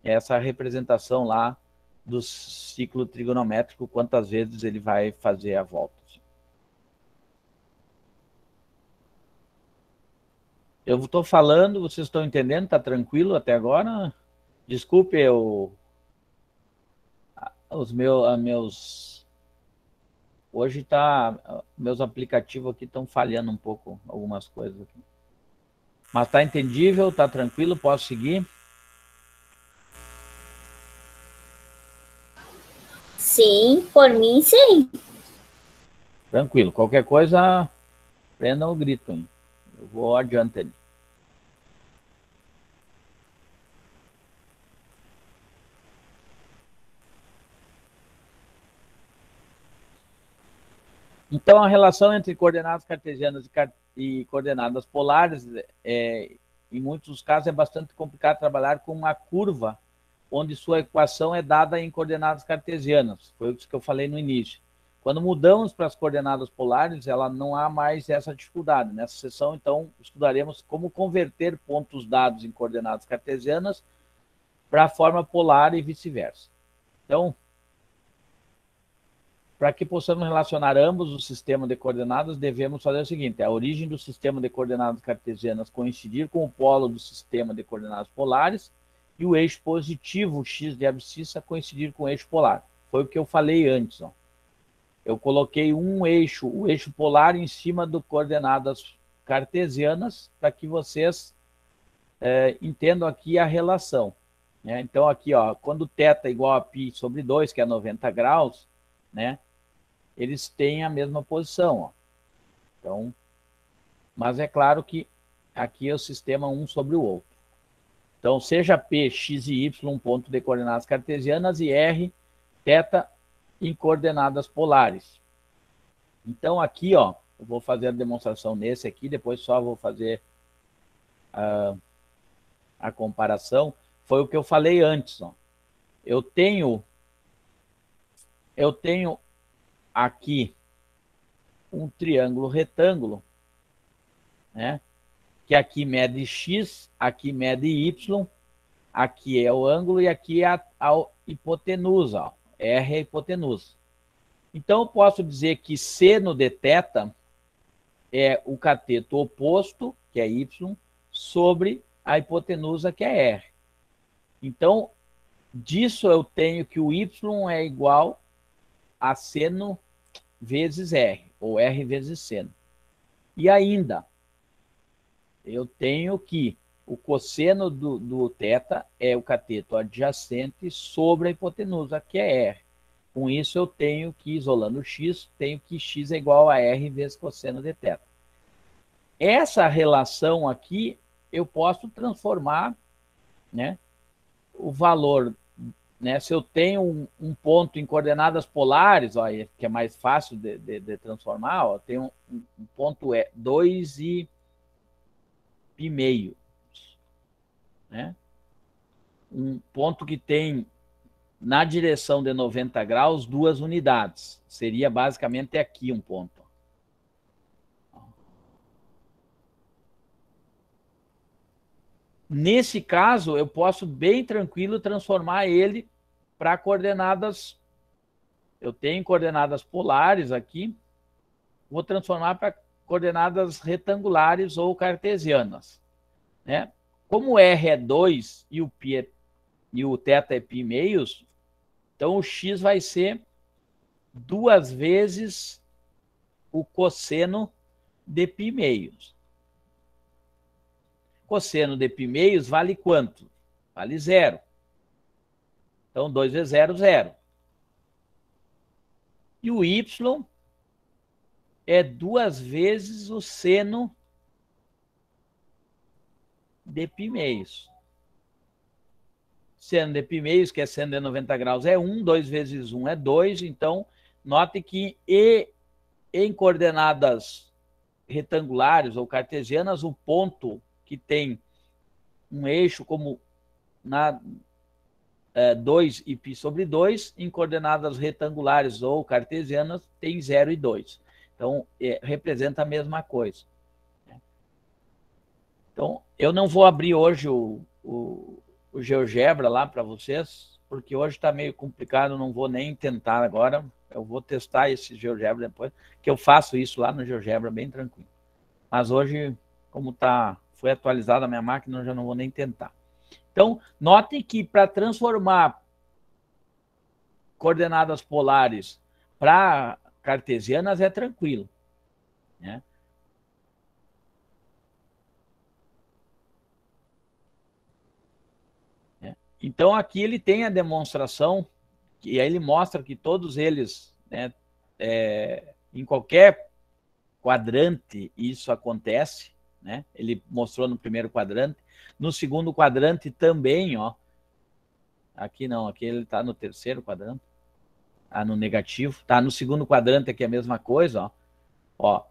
essa representação lá do ciclo trigonométrico, quantas vezes ele vai fazer a volta. Eu estou falando, vocês estão entendendo? Está tranquilo até agora? Desculpe, os meus... Hoje meus aplicativos aqui estão falhando um pouco, algumas coisas aqui. Mas está entendível, está tranquilo, posso seguir? Sim, por mim, sim. Tranquilo. Qualquer coisa, prenda o grito, hein? Eu vou adiante ali. Então, a relação entre coordenadas cartesianas e coordenadas polares, em muitos casos, é bastante complicado trabalhar com uma curva onde sua equação é dada em coordenadas cartesianas. Foi isso que eu falei no início. Quando mudamos para as coordenadas polares, ela não há mais essa dificuldade. Nessa sessão, então, estudaremos como converter pontos dados em coordenadas cartesianas para a forma polar e vice-versa. Então, para que possamos relacionar ambos os sistemas de coordenadas, devemos fazer o seguinte: a origem do sistema de coordenadas cartesianas coincidir com o polo do sistema de coordenadas polares e o eixo positivo x de abscissa coincidir com o eixo polar. Foi o que eu falei antes. Ó. Eu coloquei o eixo polar em cima do coordenadas cartesianas para que vocês entendam aqui a relação. Então, aqui, ó, quando θ é igual a π sobre 2, que é 90 graus, eles têm a mesma posição. Ó. Então, mas é claro que aqui é o sistema um sobre o outro. Então, seja P, X e Y um ponto de coordenadas cartesianas e R, θ em coordenadas polares. Então, aqui, ó, eu vou fazer a demonstração nesse aqui, depois só vou fazer a comparação. Foi o que eu falei antes. Ó. Eu tenho aqui um triângulo retângulo, que aqui mede x, aqui mede y, aqui é o ângulo e aqui é a hipotenusa, ó. R é a hipotenusa. Então, eu posso dizer que seno de θ é o cateto oposto, que é y, sobre a hipotenusa, que é R. Então, disso eu tenho que o y é igual a seno vezes R, ou R vezes seno. E ainda, eu tenho que o cosseno do θ é o cateto adjacente sobre a hipotenusa, que é R. Com isso, eu tenho que, isolando x, tenho que x é igual a R vezes cosseno de θ. Essa relação aqui, eu posso transformar o valor. Se eu tenho um ponto em coordenadas polares, ó, que é mais fácil de transformar, ó, tem um ponto 2 e π meio. Um ponto que tem na direção de 90 graus 2 unidades. Seria basicamente aqui um ponto. Nesse caso, eu posso bem tranquilo transformar ele para coordenadas. Eu tenho coordenadas polares aqui, vou transformar para coordenadas retangulares ou cartesianas. Como R é 2 e o π e o θ é π meios, então o x vai ser 2 vezes o cosseno de π meios. Cosseno de π meios vale quanto? Vale 0. Então, 2 vezes 0, 0. E o y é 2 vezes o seno de π meios. Seno de π meios, que é seno de 90 graus, é 1. 2 vezes 1 é 2. Então, note que em coordenadas retangulares ou cartesianas, o ponto que tem um eixo como na 2 e π sobre 2, em coordenadas retangulares ou cartesianas, tem 0 e 2. Então, representa a mesma coisa. Então, eu não vou abrir hoje o GeoGebra lá para vocês, porque hoje está meio complicado, não vou nem tentar agora. Eu vou testar esse GeoGebra depois, que eu faço isso lá no GeoGebra bem tranquilo. Mas hoje, como foi atualizada a minha máquina, eu já não vou nem tentar. Então, notem que para transformar coordenadas polares para cartesianas é tranquilo, né? Então, aqui ele tem a demonstração, e aí ele mostra que todos eles, né, em qualquer quadrante, isso acontece, né? Ele mostrou no primeiro quadrante. No segundo quadrante também, ó. Aqui não, aqui ele está no terceiro quadrante. Ah, no negativo. Tá no segundo quadrante aqui a mesma coisa, ó. Ó,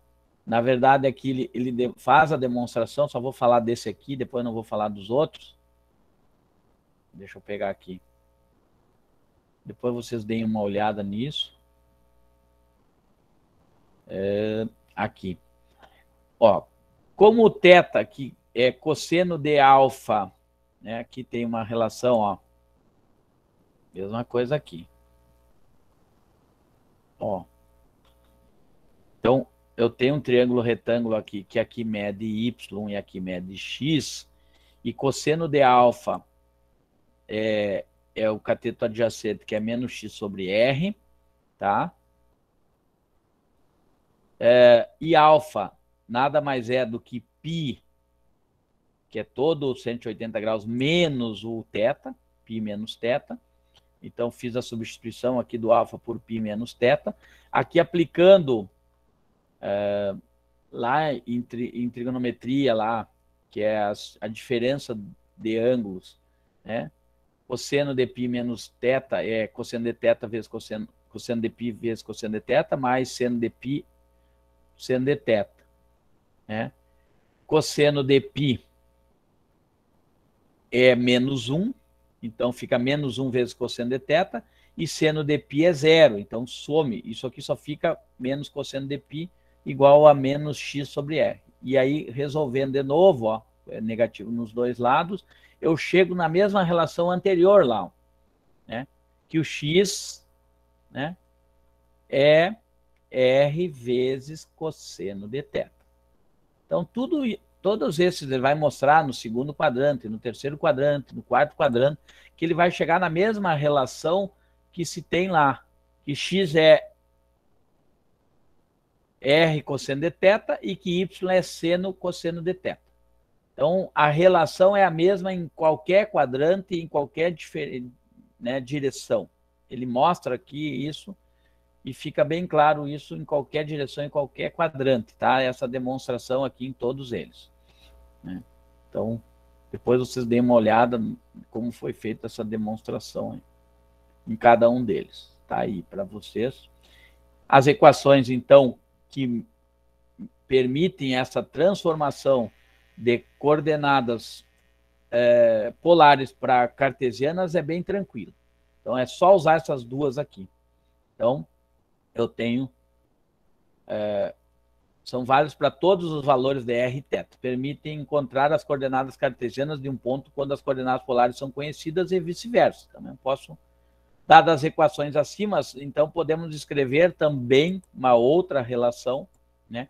na verdade aqui ele faz a demonstração, só vou falar desse aqui, depois não vou falar dos outros. Deixa eu pegar aqui. Depois vocês deem uma olhada nisso. Aqui. Ó, como o θ aqui é cosseno de alfa, né? Aqui tem uma relação, ó. Mesma coisa aqui. Ó. Então, eu tenho um triângulo retângulo aqui, que aqui mede y e aqui mede x, e cosseno de alfa é o cateto adjacente, que é menos x sobre r, tá? E alfa nada mais é do que π, que é todo 180 graus, menos o θ, π menos θ. Então, fiz a substituição aqui do alfa por π menos θ. Aqui, aplicando lá em trigonometria, lá, que é a diferença de ângulos, né? Cosseno de π menos θ é cosseno de θ vezes cosseno de π vezes cosseno de θ, mais seno de π, seno de θ, né? Cosseno de π é menos 1, então fica menos 1 vezes cosseno de θ, e seno de π é 0, então some. Isso aqui só fica menos cosseno de π igual a menos x sobre r. E aí, resolvendo de novo, ó, é negativo nos dois lados, eu chego na mesma relação anterior lá, né? Que o x, né, é r vezes cosseno de θ. Então, todos esses ele vai mostrar no segundo quadrante, no terceiro quadrante, no quarto quadrante, que ele vai chegar na mesma relação que se tem lá, que x é r cosseno de θ e que y é seno cosseno de θ. Então, a relação é a mesma em qualquer quadrante, em qualquer direção. Ele mostra aqui isso e fica bem claro isso em qualquer direção, em qualquer quadrante, tá? Essa demonstração aqui em todos eles, né? Então, depois vocês deem uma olhada como foi feita essa demonstração aí, em cada um deles. Tá aí para vocês. As equações, então, que permitem essa transformação de coordenadas polares para cartesianas é bem tranquilo. Então, é só usar essas duas aqui. Então, eu tenho... são válidos para todos os valores de r e θ. Permitem encontrar as coordenadas cartesianas de um ponto quando as coordenadas polares são conhecidas e vice-versa. Também posso... Dadas as equações acima, então podemos escrever também uma outra relação, né?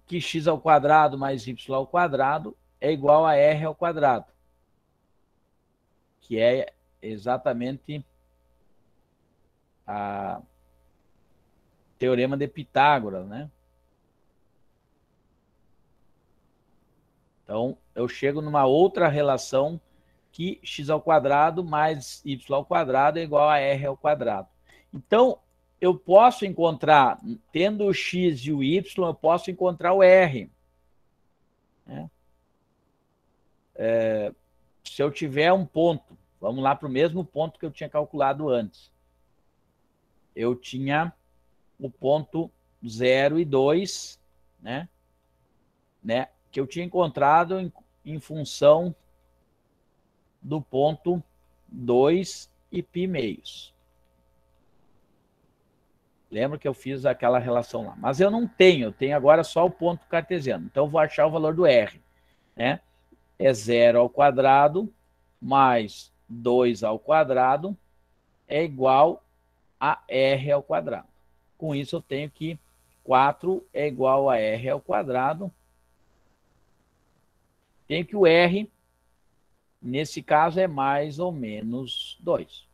Que x ao quadrado mais y ao quadrado é igual a r ao quadrado. que é exatamente a teorema de Pitágoras, né? Então, eu chego numa outra relação que x ao quadrado mais y ao quadrado é igual a r ao quadrado. Então, eu posso encontrar, tendo o x e o y, eu posso encontrar o r. Né? Se eu tiver um ponto, vamos lá para o mesmo ponto que eu tinha calculado antes. Eu tinha o ponto 0 e 2, né? Que eu tinha encontrado em função do ponto 2 e π meios. Lembra que eu fiz aquela relação lá. Mas eu não tenho, eu tenho agora só o ponto cartesiano. Então, eu vou achar o valor do R. Né? É 0 ao quadrado mais 2 ao quadrado é igual a R ao quadrado. Com isso, eu tenho que 4 é igual a R ao quadrado. Tenho que o R, nesse caso, é mais ou menos 2.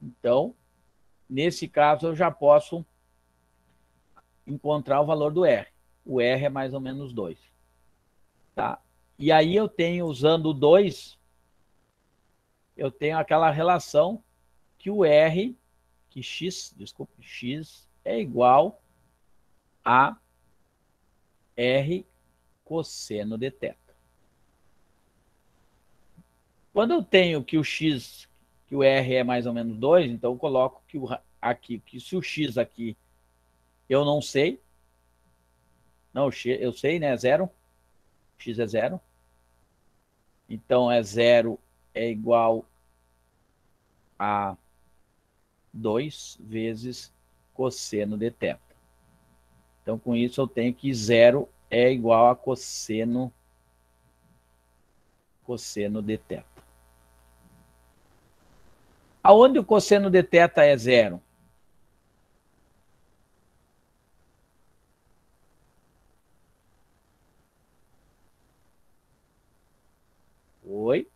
Então, nesse caso, eu já posso encontrar o valor do R. O R é mais ou menos 2. Tá? E aí eu tenho, usando o 2, eu tenho aquela relação que o R, que x é igual a R cosseno de θ. Quando eu tenho que o x, que o R é mais ou menos 2, então eu coloco que aqui, que se o x aqui eu não sei, não, eu sei, né, é 0, x é 0, então é 0 é igual a 2 vezes cosseno de θ. Então, com isso, eu tenho que 0 é igual a cosseno de θ. Aonde o cosseno de θ é 0? Oi?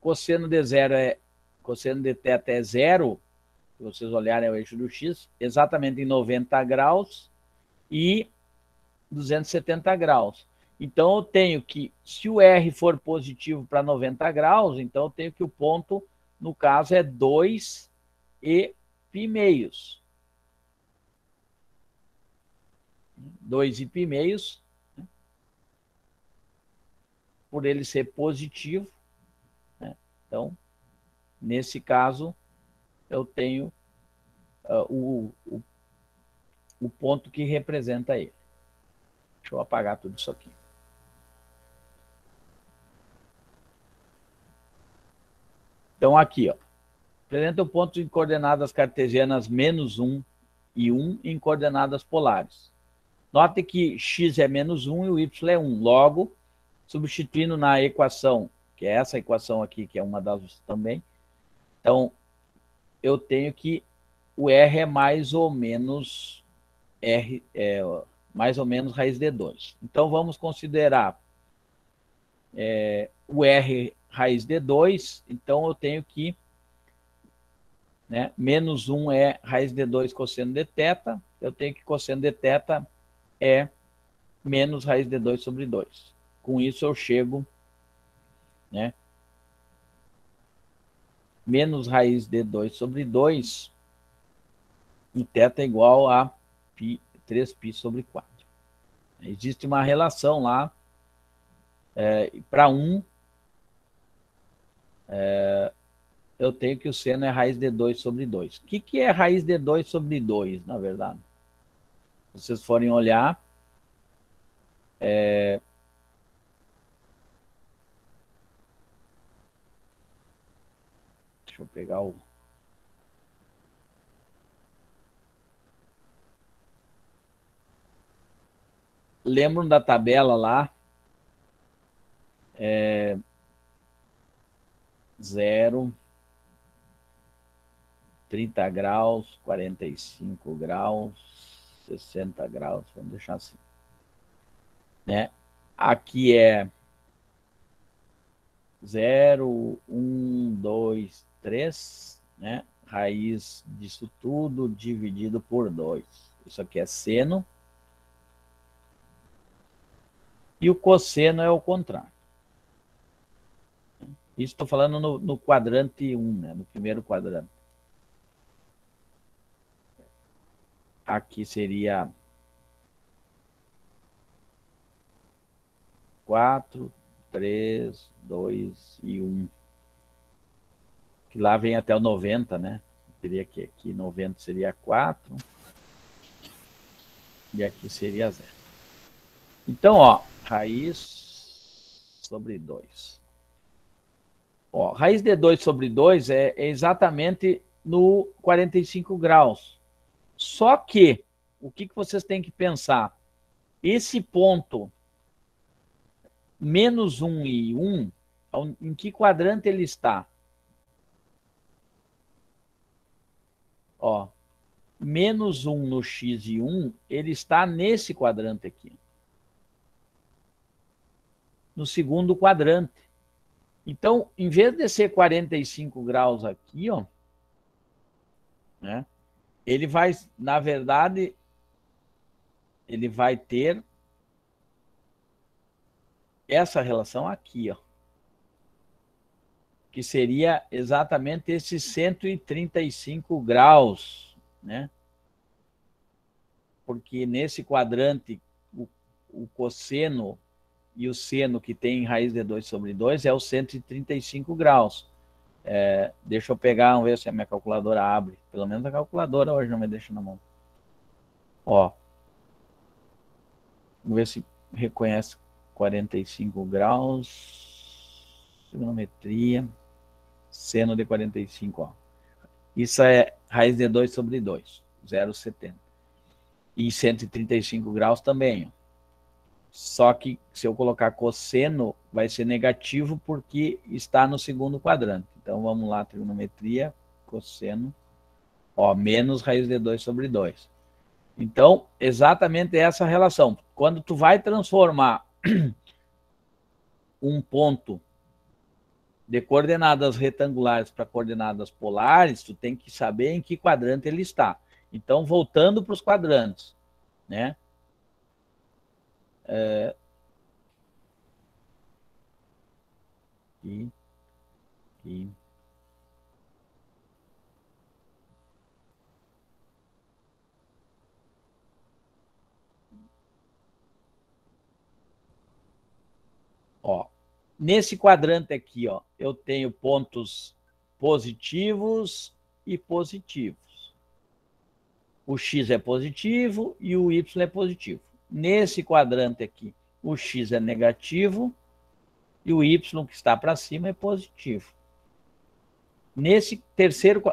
Cosseno de θ é 0, se vocês olharem, é o eixo do x, exatamente em 90 graus e 270 graus. Então, eu tenho que, se o R for positivo para 90 graus, então eu tenho que o ponto, no caso, é 2 e π meios. 2 e π meios, né? Por ele ser positivo, né? Então, nesse caso, eu tenho o ponto que representa ele. Deixa eu apagar tudo isso aqui. Então, aqui, ó, apresenta o ponto em coordenadas cartesianas menos 1 e 1 em coordenadas polares. Note que x é menos 1 e o y é 1. Logo, substituindo na equação, que é essa equação aqui, que é uma das também, então, eu tenho que o R é mais ou menos raiz de 2. Então, vamos considerar o R raiz de 2, então eu tenho que, né, menos 1 é raiz de 2 cosseno de θ, eu tenho que cosseno de θ é menos raiz de 2 sobre 2. Com isso eu chego, né, menos raiz de 2 sobre 2, e θ é igual a 3π sobre 4. Existe uma relação lá, para 1, eu tenho que o seno é raiz de 2 sobre 2. O que é raiz de 2 sobre 2, na verdade? Se vocês forem olhar, deixa eu pegar o... Lembram da tabela lá? 0, 30 graus, 45 graus, 60 graus, vamos deixar assim. Né? Aqui é 0, 1, 2, 3, né? Raiz disso tudo dividido por 2. Isso aqui é seno. E o cosseno é o contrário. Isso estou falando no quadrante 1, né? No primeiro quadrante. Aqui seria 4, 3, 2 e 1. Que lá vem até o 90, né? Teria que aqui 90 seria 4. E aqui seria 0. Então, ó, raiz sobre 2. Ó, raiz de 2 sobre 2 é exatamente no 45 graus. Só que, o que vocês têm que pensar? Esse ponto, menos 1 e 1, em que quadrante ele está? Ó, menos 1 no x e 1, ele está nesse quadrante aqui. No segundo quadrante. Então, em vez de ser 45 graus aqui, ó, né, ele vai, na verdade, ele vai ter essa relação aqui, ó, que seria exatamente esses 135 graus, né? Porque nesse quadrante, o cosseno e o seno que tem raiz de 2 sobre 2 é os 135 graus. Deixa eu pegar, vamos ver se a minha calculadora abre. Pelo menos a calculadora hoje não me deixa na mão. Ó, vamos ver se reconhece 45 graus, trigonometria, seno de 45, ó. Isso é raiz de 2 sobre 2, 0,70. E 135 graus também, ó. Só que se eu colocar cosseno, vai ser negativo porque está no segundo quadrante. Então, vamos lá, trigonometria, cosseno, ó, menos raiz de 2 sobre 2. Então, exatamente essa relação. Quando tu vai transformar um ponto de coordenadas retangulares para coordenadas polares, tu tem que saber em que quadrante ele está. Então, voltando para os quadrantes, né? Aqui. Ó, nesse quadrante aqui, ó, eu tenho pontos positivos e positivos. O x é positivo e o y é positivo. Nesse quadrante aqui, o x é negativo e o y que está para cima é positivo. Nesse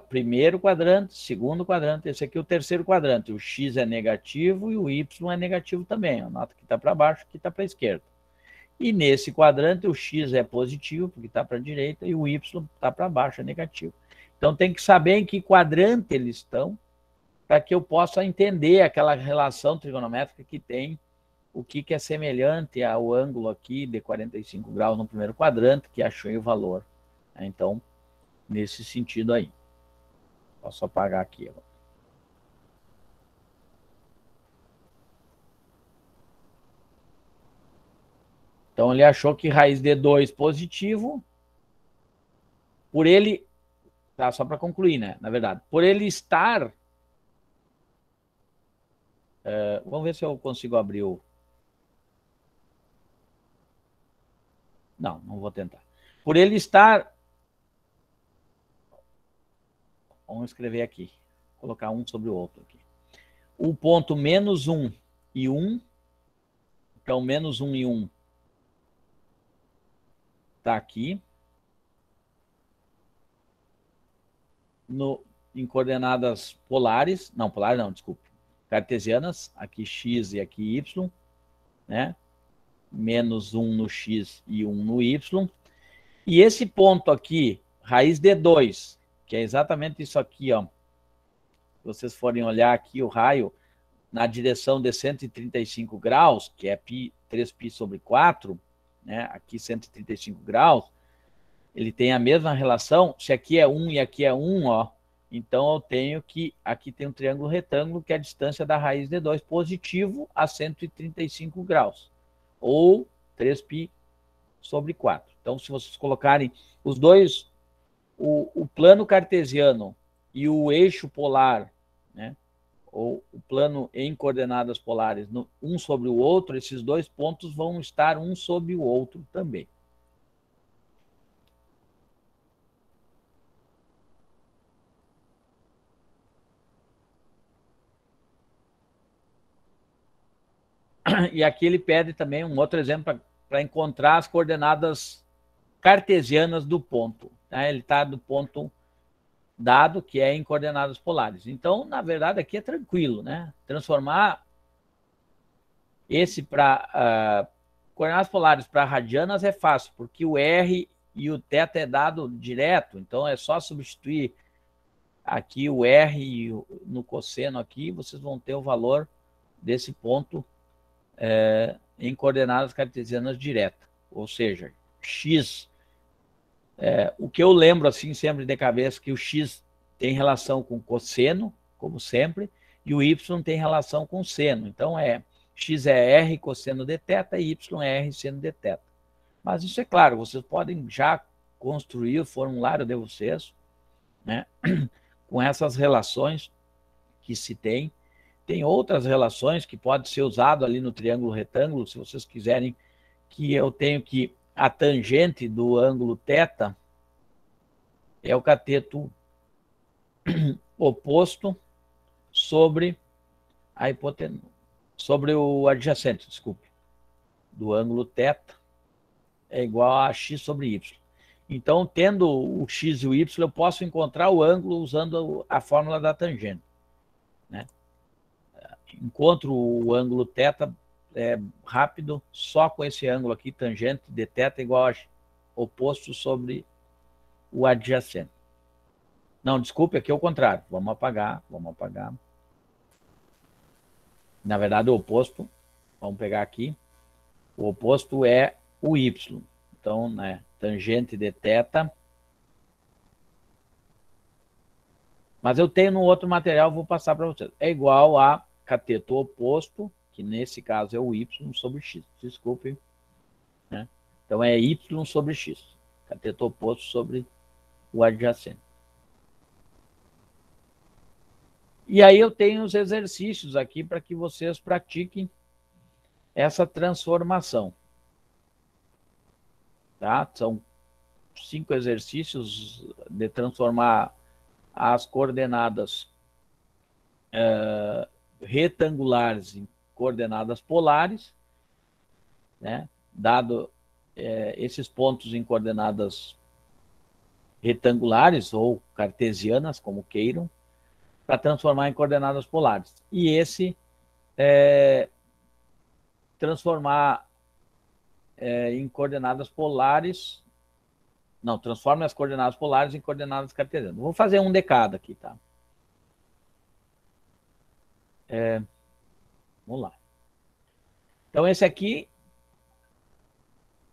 primeiro quadrante, segundo quadrante, esse aqui é o terceiro quadrante. O x é negativo e o y é negativo também. A nota que está para baixo, que está para a esquerda. E nesse quadrante, o x é positivo, porque está para a direita, e o y está para baixo, é negativo. Então, tem que saber em que quadrante eles estão, para que eu possa entender aquela relação trigonométrica que tem, o que é semelhante ao ângulo aqui de 45 graus no primeiro quadrante, que achei o valor. Então, nesse sentido aí. Posso apagar aqui. Então, ele achou que raiz de 2 positivo, por ele, tá, só para concluir, né, na verdade, por ele estar, vamos ver se eu consigo abrir o... Não vou tentar. Por ele estar, vamos escrever aqui, colocar um sobre o outro aqui. O ponto menos 1 e 1, então menos 1 e 1 está aqui, em coordenadas polares, não, desculpa, cartesianas, aqui x e aqui y, né? Menos 1 no x e 1 no y. E esse ponto aqui, raiz de 2, que é exatamente isso aqui, ó. Se vocês forem olhar aqui o raio na direção de 135 graus, que é 3π sobre 4, né? Aqui 135 graus, ele tem a mesma relação. Se aqui é 1 e aqui é 1, ó, então eu tenho que, aqui tem um triângulo retângulo, que é a distância da raiz de 2 positivo a 135 graus, ou 3π sobre 4. Então, se vocês colocarem os dois, o plano cartesiano e o eixo polar, né, ou o plano em coordenadas polares, um sobre o outro, esses dois pontos vão estar um sobre o outro também. E aqui ele pede também um outro exemplo para encontrar as coordenadas cartesianas do ponto. Tá? Ele está do ponto dado, que é em coordenadas polares. Então, na verdade, aqui é tranquilo, né? Transformar esse para coordenadas polares para radianas é fácil, porque o R e o θ é dado direto, então é só substituir aqui o R no cosseno aqui, vocês vão ter o valor desse ponto em coordenadas cartesianas direta, ou seja, x, o que eu lembro assim sempre de cabeça, que o x tem relação com cosseno, como sempre, e o y tem relação com seno, então x é r cosseno de θ e y é r seno de θ. Mas isso é claro, vocês podem já construir o formulário de vocês, né, com essas relações que se tem. Tem outras relações que podem ser usadas ali no triângulo retângulo, se vocês quiserem, que eu tenho que a tangente do ângulo θ é o cateto oposto sobre a hipotenusa, sobre o adjacente, desculpe, do ângulo θ é igual a x sobre y. Então, tendo o x e o y, eu posso encontrar o ângulo usando a fórmula da tangente, né? Encontro o ângulo θ rápido só com esse ângulo aqui, tangente de θ igual a oposto sobre o adjacente. Não, desculpe, aqui é o contrário. Vamos apagar, vamos apagar. Na verdade, o oposto, vamos pegar aqui, o oposto é o y. Então, né, tangente de θ. Mas eu tenho no outro material, vou passar para vocês. É igual a cateto oposto, que nesse caso é o y sobre x. Desculpe. Né? Então, é y sobre x. Cateto oposto sobre o adjacente. E aí eu tenho os exercícios aqui para que vocês pratiquem essa transformação. Tá? São 5 exercícios de transformar as coordenadas retangulares em coordenadas polares, né? Dado esses pontos em coordenadas retangulares ou cartesianas, como queiram, para transformar em coordenadas polares. E esse transformar em coordenadas polares, não, transforma as coordenadas polares em coordenadas cartesianas. Vou fazer um de cada aqui, tá? Vamos lá. Então, esse aqui,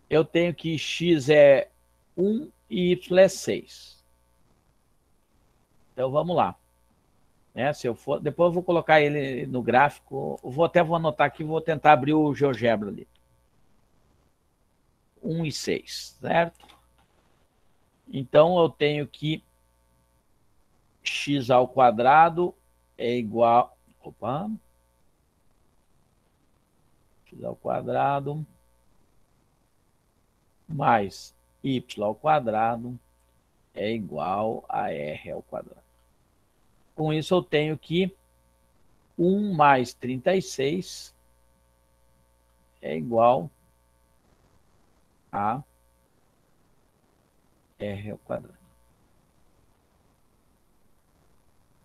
eu tenho que x é 1 e y é 6. Então, vamos lá. Se eu for, depois eu vou colocar ele no gráfico, vou anotar aqui, vou tentar abrir o GeoGebra ali. 1 e 6, certo? Então, eu tenho que x ao quadrado é igual... Opa! X ao quadrado mais y ao quadrado é igual a r ao quadrado. Com isso, eu tenho que 1 mais 36 é igual a r ao quadrado.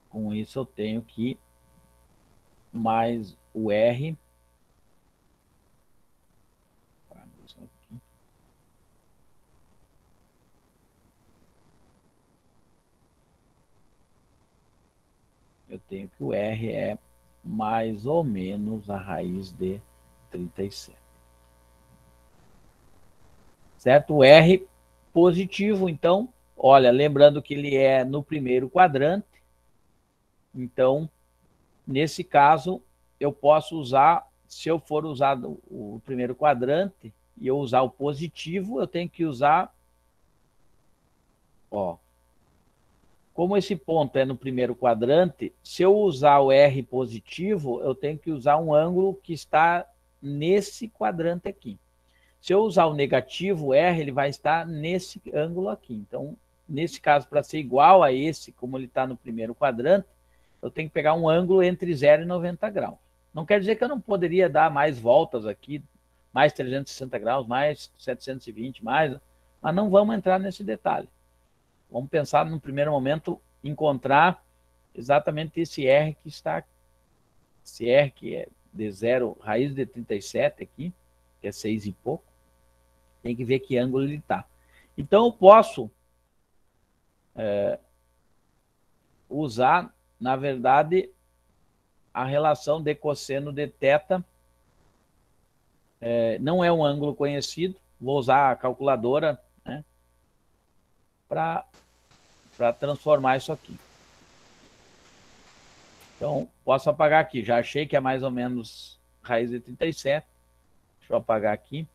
Com isso, eu tenho que mais o r eu tenho que o R é mais ou menos a raiz de 37. Certo? O R positivo, então, olha, lembrando que ele é no primeiro quadrante, então, nesse caso, eu posso usar, se eu for usar o primeiro quadrante e eu usar o positivo, eu tenho que usar, ó, como esse ponto é no primeiro quadrante, se eu usar o R positivo, eu tenho que usar um ângulo que está nesse quadrante aqui. Se eu usar o negativo R, ele vai estar nesse ângulo aqui. Então, nesse caso, para ser igual a esse, como ele está no primeiro quadrante, eu tenho que pegar um ângulo entre 0 e 90 graus. Não quer dizer que eu não poderia dar mais voltas aqui, mais 360 graus, mais 720, mais, mas não vamos entrar nesse detalhe. Vamos pensar, no primeiro momento, encontrar exatamente esse R que está aqui. Esse R que é de 0, raiz de 37 aqui, que é 6 e pouco. Tem que ver que ângulo ele está. Então, eu posso usar, na verdade, a relação de cosseno de θ. Não é um ângulo conhecido. Vou usar a calculadora, né, para transformar isso aqui. Então, posso apagar aqui. Já achei que é mais ou menos raiz de 37. Deixa eu apagar aqui.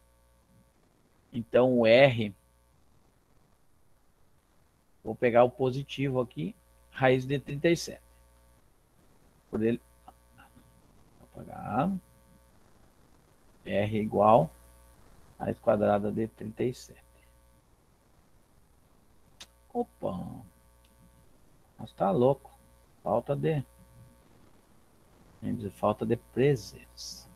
Então, o R, vou pegar o positivo aqui, raiz de 37. Por ele, apagar. R igual a raiz quadrada de 37. Opa! Mas tá louco. Falta de presença.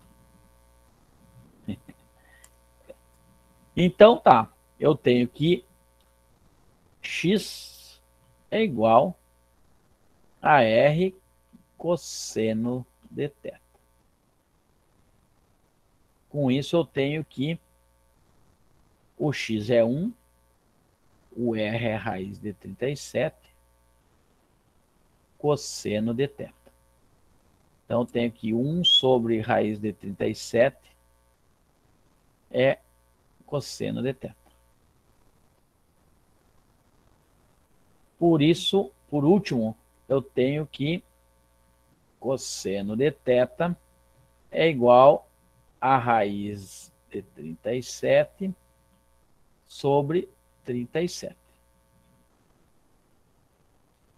Então tá. Eu tenho que x é igual a R cosseno de θ. Com isso, eu tenho que o x é 1, o R é raiz de 37, cosseno de θ. Então, eu tenho que 1 sobre raiz de 37 é cosseno de θ. Por isso, por último, eu tenho que cosseno de θ é igual a raiz de 37 sobre 37.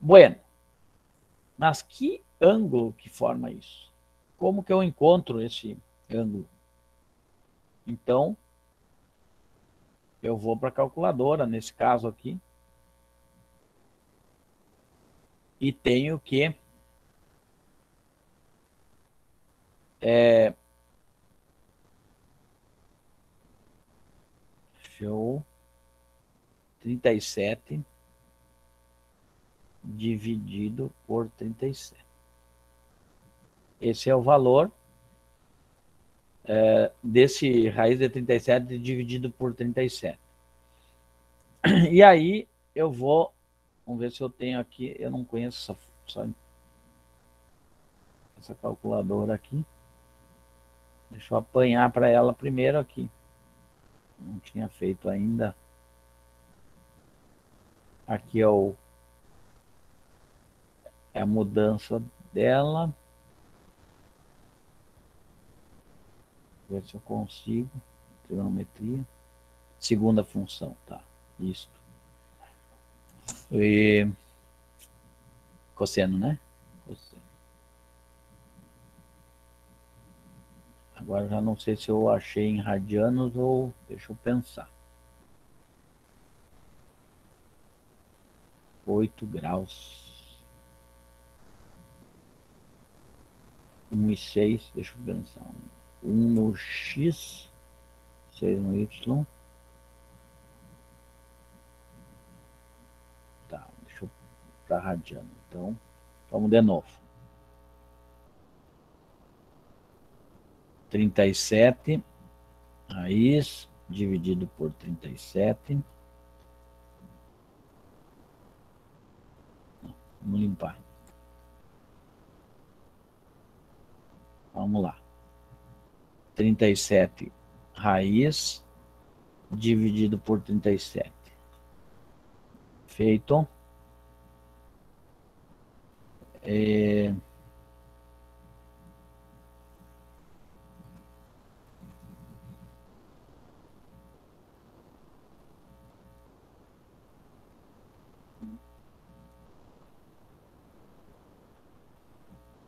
Bueno, mas que ângulo que forma isso? Como que eu encontro esse ângulo? Então, eu vou para a calculadora, nesse caso aqui, e tenho que show 37 dividido por 37. Esse é o valor desse raiz de 37 dividido por 37. E aí eu vou, vamos ver se eu tenho aqui, eu não conheço essa calculadora aqui. Deixa eu apanhar para ela primeiro aqui. Não tinha feito ainda. Aqui é a mudança dela. Ver se eu consigo. Trigonometria. Segunda função, tá. Isto. E cosseno, né? Cosseno. Agora já não sei se eu achei em radianos ou... Deixa eu pensar. 8 graus. 1 e 6, deixa eu pensar. 1 no X, 6 no Y. Tá, deixa eu para radiano. Então, vamos de novo. 37 raiz dividido por 37. Vamos limpar. Vamos lá. 37 raiz dividido por 37. Feito.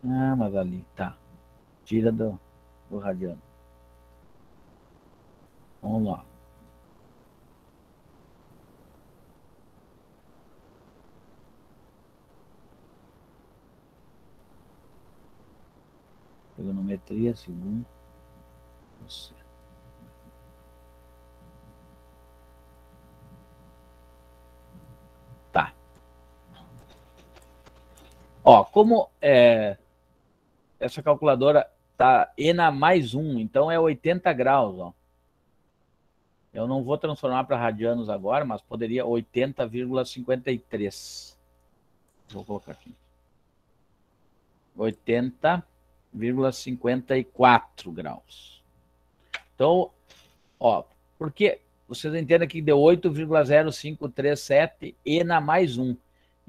Ah, mas ali, tá. Tira do radiano. Vamos lá. Trigonometria, segundo. Tá. Ó, como essa calculadora tá ENA mais 1, então é 80 graus, ó. Eu não vou transformar para radianos agora, mas poderia 80,53. Vou colocar aqui. 80,54 graus. Então, ó, porque vocês entendem que deu 8,0537 ENA mais 1.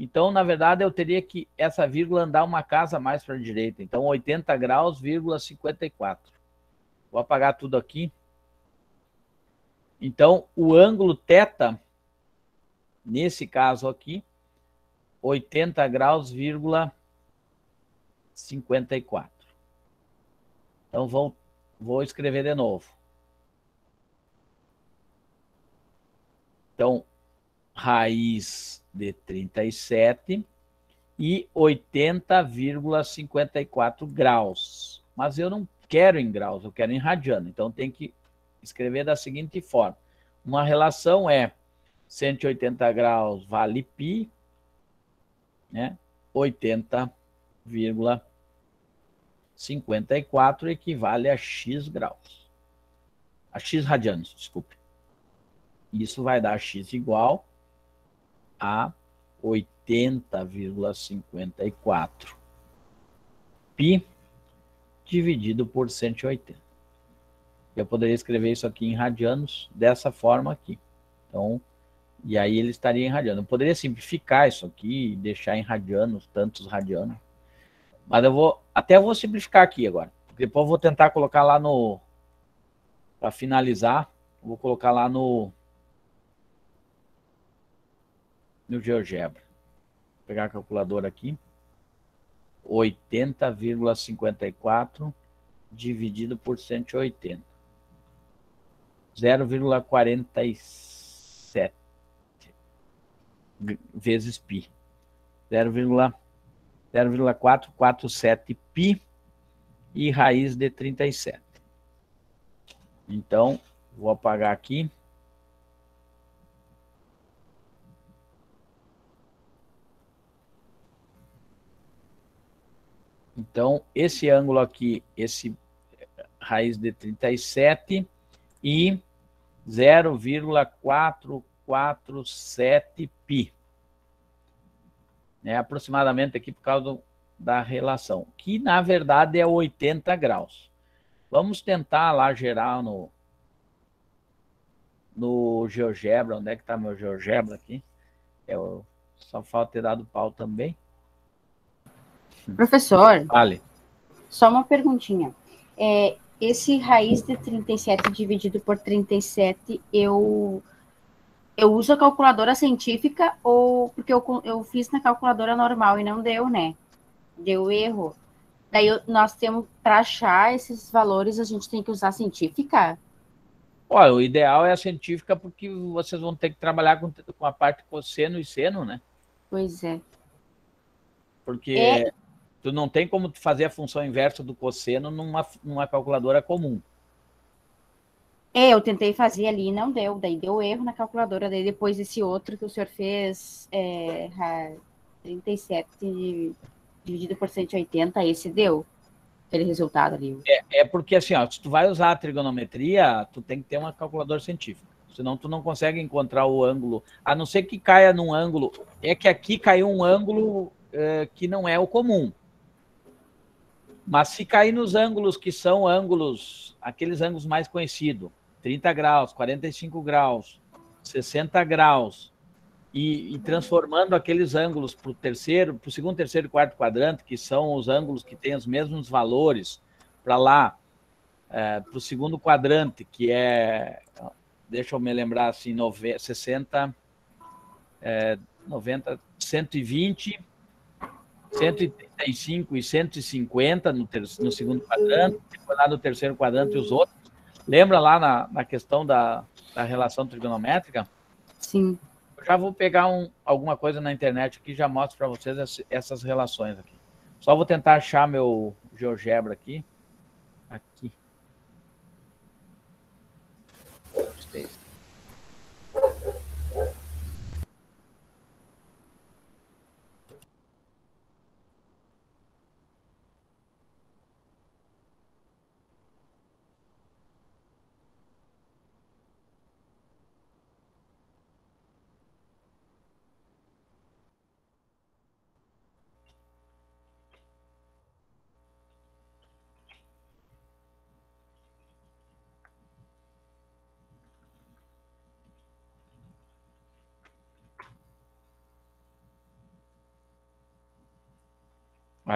Então, na verdade, eu teria que essa vírgula andar uma casa mais para a direita. Então, 80 graus, 54. Vou apagar tudo aqui. Então, o ângulo θ, nesse caso aqui, 80 graus, 54. Então, vou escrever de novo. Então, raiz de 37 e 80,54 graus. Mas eu não quero em graus, eu quero em radiano. Então, tem que escrever da seguinte forma. Uma relação é 180 graus vale π, né? 80,54 equivale a x graus. A x radianos, desculpe. Isso vai dar x igual a 80,54 π dividido por 180. Eu poderia escrever isso aqui em radianos dessa forma aqui. Então, e aí ele estaria em radianos. Eu poderia simplificar isso aqui e deixar em radianos, tantos radianos. Mas eu vou simplificar aqui agora. Depois eu vou tentar colocar lá no... Para finalizar, eu vou colocar lá no GeoGebra. Vou pegar a calculadora aqui. 80,54 dividido por 180. 0,47 vezes π. 0,447 π e raiz de 37. Então, vou apagar aqui. Então, esse ângulo aqui, esse raiz de 37 e 0,447 π. Aproximadamente aqui por causa da relação, que na verdade é 80 graus. Vamos tentar lá gerar no GeoGebra. Onde é que está meu GeoGebra aqui? Só falta ter dado pau também. Professor, vale. Só uma perguntinha. Esse raiz de 37 dividido por 37, eu uso a calculadora científica ou porque eu fiz na calculadora normal e não deu, né? Deu erro. Daí nós temos, para achar esses valores, a gente tem que usar a científica? Olha, o ideal é a científica porque vocês vão ter que trabalhar com a parte cosseno e seno, né? Pois é. Porque tu não tem como fazer a função inversa do cosseno numa calculadora comum. Eu tentei fazer ali e não deu. Daí deu erro na calculadora. Daí depois esse outro que o senhor fez, 37 dividido por 180, esse deu aquele resultado ali. Porque assim, ó, se tu vai usar a trigonometria, tu tem que ter uma calculadora científica. Senão tu não consegue encontrar o ângulo, a não ser que caia num ângulo. É que aqui caiu um ângulo que não é o comum. Mas se cair nos ângulos que são ângulos, aqueles ângulos mais conhecidos, 30 graus, 45 graus, 60 graus, e transformando aqueles ângulos para o segundo, terceiro e quarto quadrante, que são os ângulos que têm os mesmos valores, para lá, para o segundo quadrante, que é, deixa eu me lembrar assim, 60, 90, 120, 135 e 150 no segundo quadrante, depois lá no terceiro quadrante os outros. Lembra lá na questão da relação trigonométrica? Sim. Eu já vou pegar alguma coisa na internet aqui e já mostro para vocês essas relações aqui. Só vou tentar achar meu GeoGebra aqui. Aqui.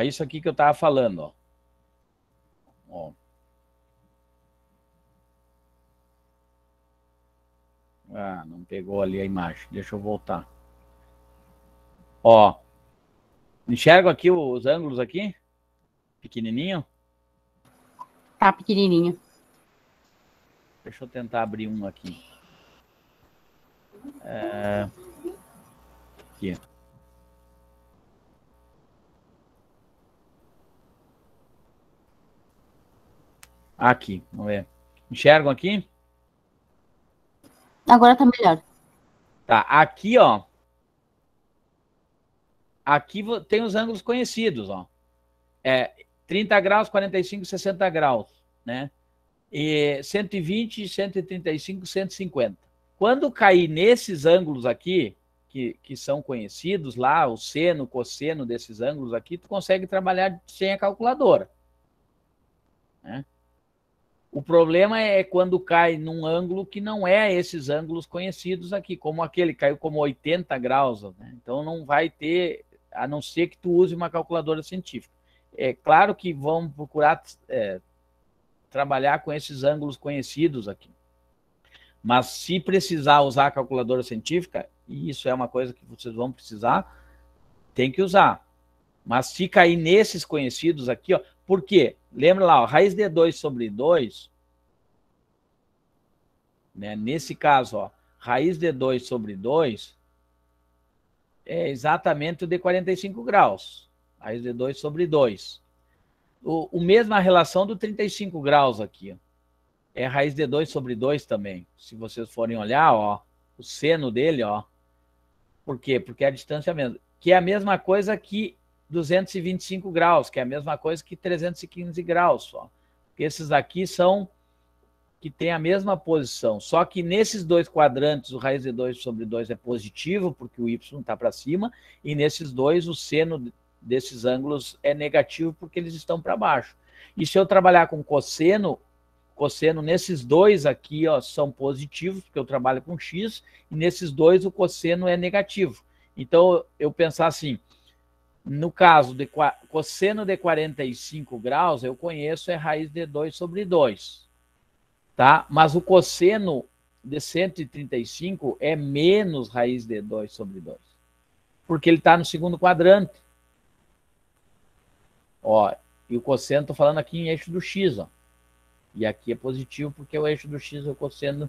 Isso aqui que eu estava falando, ó. Ó. Ah, não pegou ali a imagem. Deixa eu voltar. Ó. Enxergo aqui os ângulos aqui? Pequenininho? Tá pequenininho. Deixa eu tentar abrir um aqui. Aqui. Aqui, vamos ver. Enxergam aqui? Agora tá melhor. Tá, aqui, ó. Aqui tem os ângulos conhecidos, ó. 30 graus, 45, 60 graus, né? E 120, 135, 150. Quando cair nesses ângulos aqui, que são conhecidos lá, o seno, o cosseno desses ângulos aqui, tu consegue trabalhar sem a calculadora, né? O problema é quando cai num ângulo que não é esses ângulos conhecidos aqui, como aquele caiu como 80 graus, né? Então não vai ter, a não ser que tu use uma calculadora científica. É claro que vão procurar trabalhar com esses ângulos conhecidos aqui. Mas se precisar usar a calculadora científica, e isso é uma coisa que vocês vão precisar, tem que usar. Mas se cair nesses conhecidos aqui, ó, por quê? Lembra lá, ó, raiz de 2 sobre 2, né, nesse caso, ó, raiz de 2 sobre 2 é exatamente o de 45 graus. Raiz de 2 sobre 2. O mesma relação do 35 graus aqui, ó. É raiz de 2 sobre 2 também. Se vocês forem olhar, ó, o seno dele, ó. Por quê? Porque é a distância mesmo. Que é a mesma coisa que 225 graus, que é a mesma coisa que 315 graus só. Porque esses aqui são que tem a mesma posição. Só que nesses dois quadrantes, o raiz de 2 sobre 2 é positivo, porque o y está para cima, e nesses dois, o seno desses ângulos é negativo, porque eles estão para baixo. E se eu trabalhar com cosseno nesses dois aqui, ó, são positivos, porque eu trabalho com x, e nesses dois o cosseno é negativo. Então, eu pensar assim, no caso de cosseno de 45 graus, eu conheço é raiz de 2 sobre 2. Tá? Mas o cosseno de 135 é menos raiz de 2 sobre 2. Porque ele está no segundo quadrante. Ó, e o cosseno, estou falando aqui em eixo do x, ó. E aqui é positivo porque o eixo do x é o cosseno.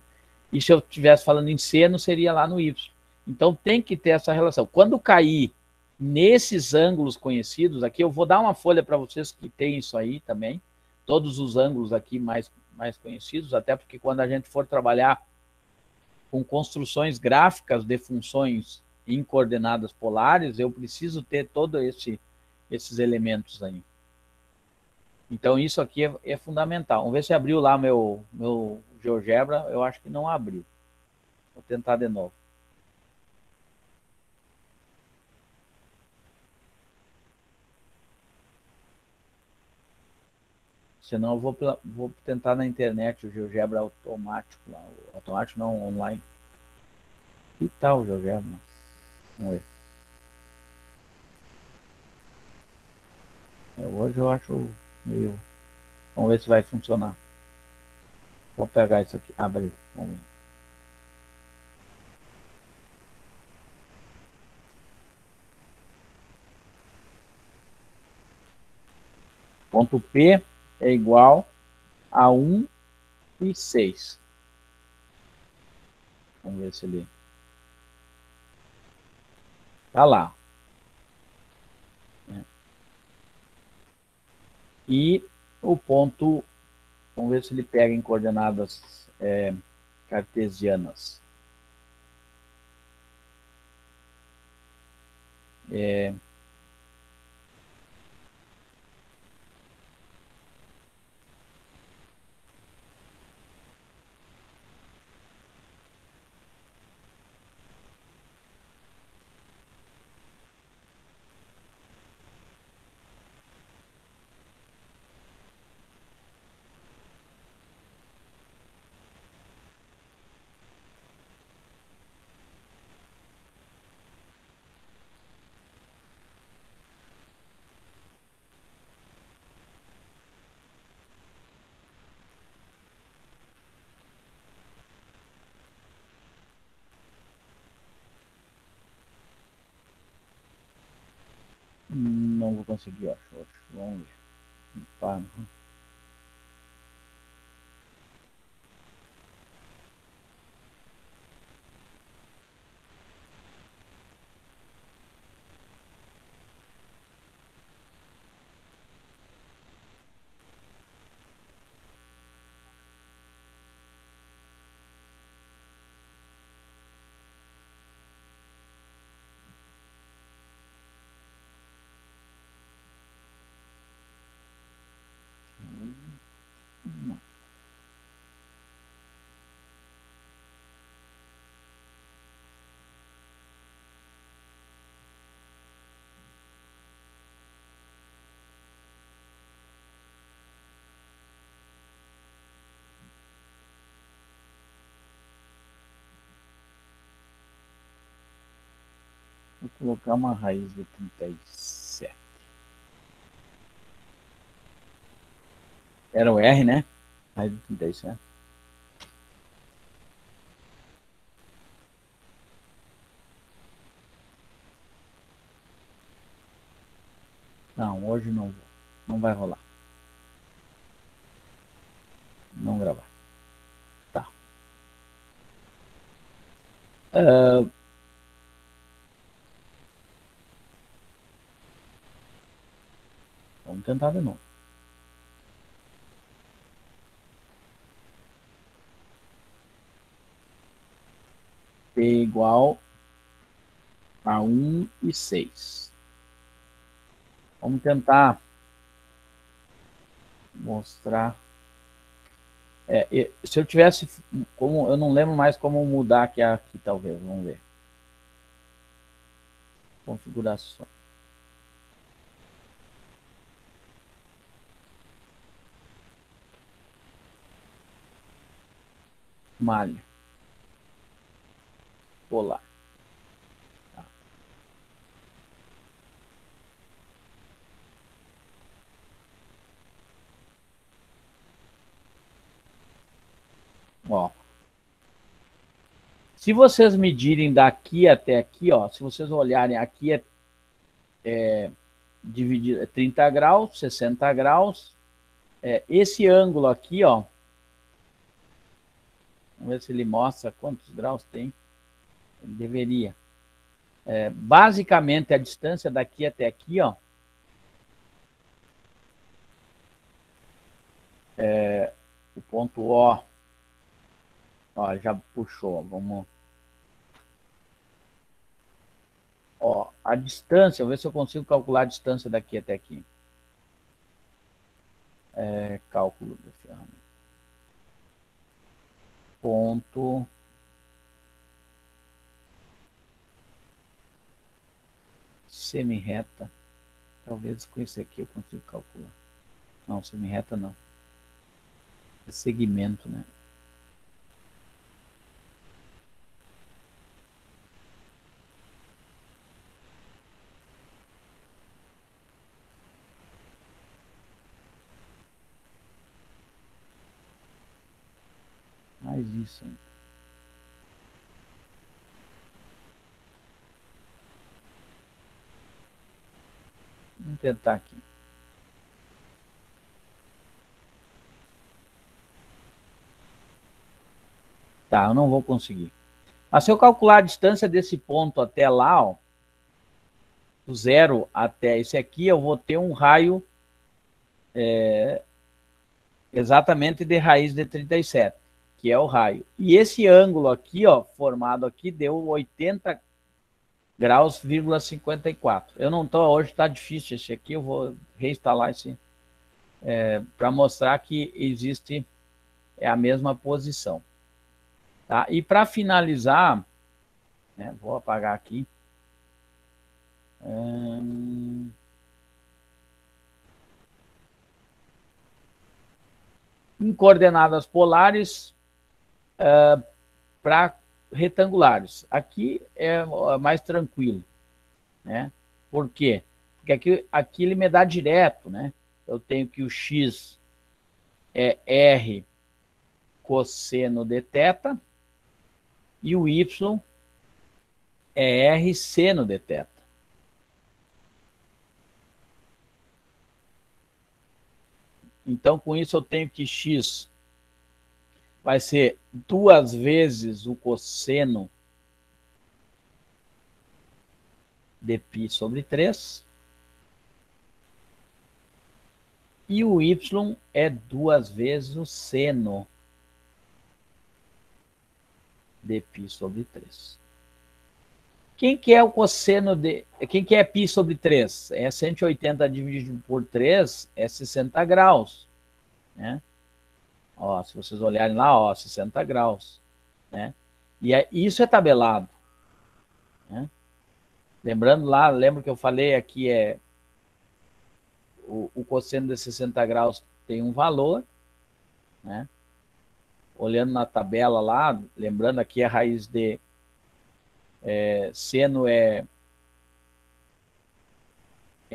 E se eu estivesse falando em seno, seria lá no y. Então tem que ter essa relação. Quando cair nesses ângulos conhecidos, aqui eu vou dar uma folha para vocês que tem isso aí também. Todos os ângulos aqui mais conhecidos, até porque quando a gente for trabalhar com construções gráficas de funções em coordenadas polares, eu preciso ter todos esses elementos aí. Então, isso aqui é fundamental. Vamos ver se abriu lá meu GeoGebra. Eu acho que não abriu. Vou tentar de novo. Senão eu vou tentar na internet o GeoGebra automático lá. Automático não, online. Que tal o GeoGebra? Vamos ver. Hoje eu acho meio... Vamos ver se vai funcionar. Vou pegar isso aqui. Abre. Vamos ver. Ponto P é igual a 1 e 6. Vamos ver se ele... Tá lá. E o ponto... Vamos ver se ele pega em coordenadas cartesianas. Não vou conseguir, acho. Vamos ver. Tá. Vou colocar uma raiz de 37. Era o R, né? Raiz de 37. Não, hoje não vou. Não vai rolar. Não gravar. Tá. Vamos tentar de novo. P igual a 1 e 6. Vamos tentar mostrar. Se eu tivesse... eu não lembro mais como mudar aqui, talvez. Vamos ver. Configuração. Malha. Polar. Tá. Ó. Se vocês medirem daqui até aqui, ó, se vocês olharem aqui dividido 30 graus, 60 graus. Esse ângulo aqui, ó, vamos ver se ele mostra quantos graus tem. Ele deveria. Basicamente, a distância daqui até aqui, ó, o ponto O, ó, já puxou, vamos... Ó, a distância, vou ver se eu consigo calcular a distância daqui até aqui. Cálculo da ferramenta. Ponto... Semi-reta. Talvez com esse aqui eu consiga calcular. Não, semi-reta não. segmento, né? Mais isso. Vamos tentar aqui. Tá, eu não vou conseguir. Mas se eu calcular a distância desse ponto até lá, ó, do zero até esse aqui, eu vou ter um raio exatamente de raiz de 37, que é o raio. E esse ângulo aqui, ó, formado aqui, deu 80 graus, 54. Eu não estou, hoje está difícil esse aqui, eu vou reinstalar esse, para mostrar que existe a mesma posição. Tá? E para finalizar, né, vou apagar aqui. Em coordenadas polares para retangulares. Aqui é mais tranquilo, né? Por quê? Porque aqui ele me dá direto, né? Eu tenho que o x é R cosseno de θ e o y é R seno de θ. Então, com isso, eu tenho que x vai ser 2 vezes o cosseno de π sobre 3. E o y é 2 vezes o seno de π sobre 3. Quem que é o cosseno de... Quem que é π sobre 3? É 180 dividido por 3, é 60 graus. Né? Ó, se vocês olharem lá, ó, 60 graus. Né? E isso é tabelado. Né? Lembrando lá, lembra que eu falei aqui, o cosseno de 60 graus tem um valor. Né? Olhando na tabela lá, lembrando aqui a raiz de seno é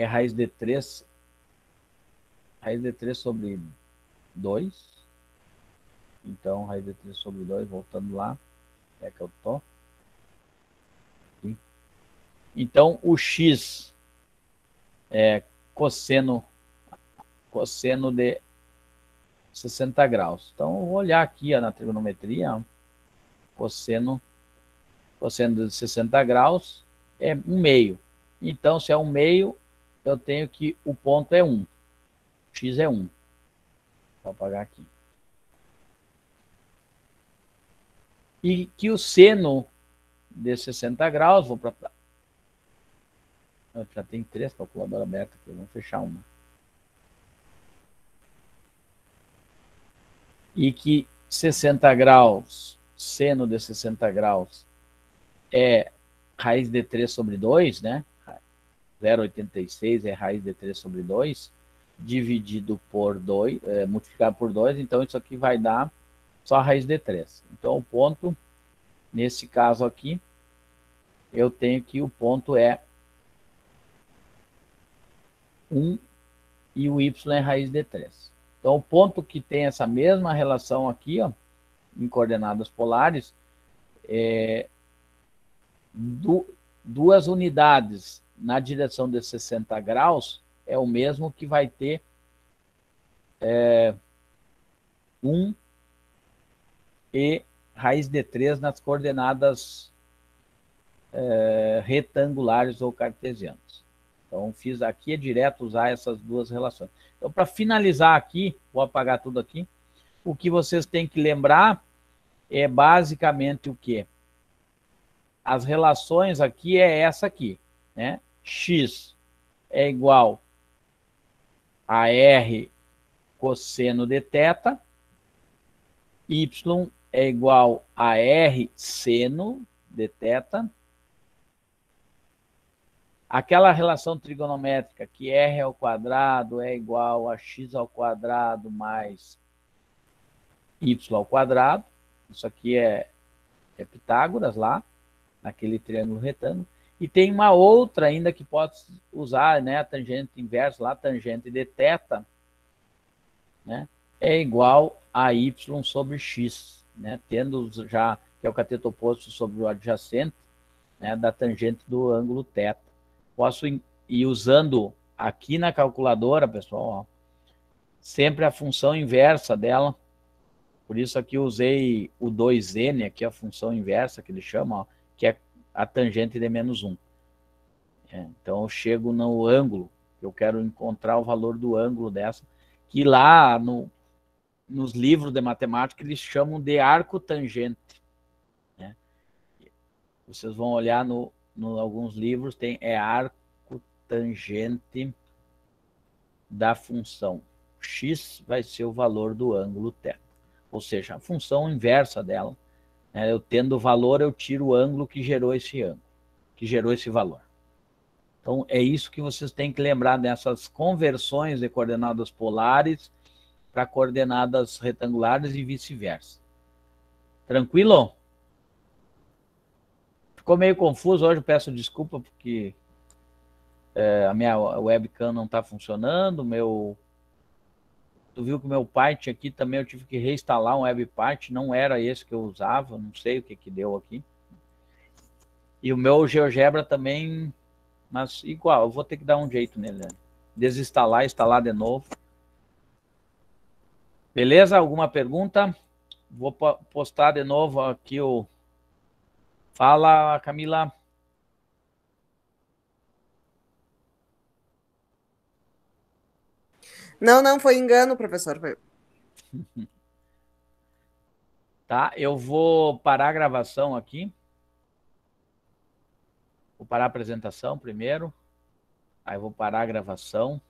raiz de 3 sobre 2. Então, raiz de 3 sobre 2, voltando lá, é que eu tô. Aqui. Então, o x é cosseno de 60 graus. Então, eu vou olhar aqui ó, na trigonometria, ó, cosseno de 60 graus é 1/2. Então, se é 1/2, eu tenho que o ponto é 1. X é 1. Vou apagar aqui. E que o seno de 60 graus, vou para... Já tem 3 calculadoras abertas aqui, vamos fechar uma. E que 60 graus, seno de 60 graus, é raiz de 3 sobre 2, né? 0,86 é raiz de 3 sobre 2, dividido por 2, multiplicado por 2, então isso aqui vai dar só a raiz de 3. Então o ponto, nesse caso aqui, eu tenho que o ponto é 1 e o y é raiz de 3. Então o ponto que tem essa mesma relação aqui, ó, em coordenadas polares, duas unidades na direção de 60 graus é o mesmo que vai ter 1 e raiz de 3 nas coordenadas retangulares ou cartesianas. Então, fiz aqui, é direto usar essas duas relações. Então, para finalizar aqui, vou apagar tudo aqui, o que vocês têm que lembrar é basicamente o quê? As relações aqui é essa aqui, né? X é igual a R cosseno de θ, Y é igual a R seno de θ. Aquela relação trigonométrica que R ao quadrado é igual a x ao quadrado mais y ao quadrado, isso aqui é Pitágoras lá, naquele triângulo retângulo, e tem uma outra ainda que pode usar, né, a tangente inversa lá, tangente de θ, né, é igual a y sobre x, né, tendo já, que é o cateto oposto sobre o adjacente, né, da tangente do ângulo θ. Posso ir usando aqui na calculadora, pessoal, ó, sempre a função inversa dela. Por isso aqui eu usei o 2n, aqui a função inversa que eles chamam, ó, que é a tangente de menos 1. Então eu chego no ângulo, eu quero encontrar o valor do ângulo dessa, que lá nos livros de matemática eles chamam de arco tangente. Né? Vocês vão olhar alguns livros, tem arco tangente da função. X vai ser o valor do ângulo θ. Ou seja, a função inversa dela. Né? Eu tendo o valor, eu tiro o ângulo que gerou esse ângulo, que gerou esse valor. Então, é isso que vocês têm que lembrar dessas conversões de coordenadas polares para coordenadas retangulares e vice-versa. Tranquilo? Ficou meio confuso hoje, peço desculpa porque a minha webcam não está funcionando, tu viu que o meu Python aqui também eu tive que reinstalar um WebPython, não era esse que eu usava, não sei o que deu aqui. E o meu GeoGebra também, mas igual, eu vou ter que dar um jeito nele, né? Desinstalar, instalar de novo. Beleza? Alguma pergunta? Vou postar de novo aqui o... Fala, Camila. Não, foi engano, professor. Tá, eu vou parar a gravação aqui. Vou parar a apresentação primeiro. Aí vou parar a gravação.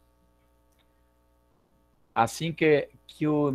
Assim que o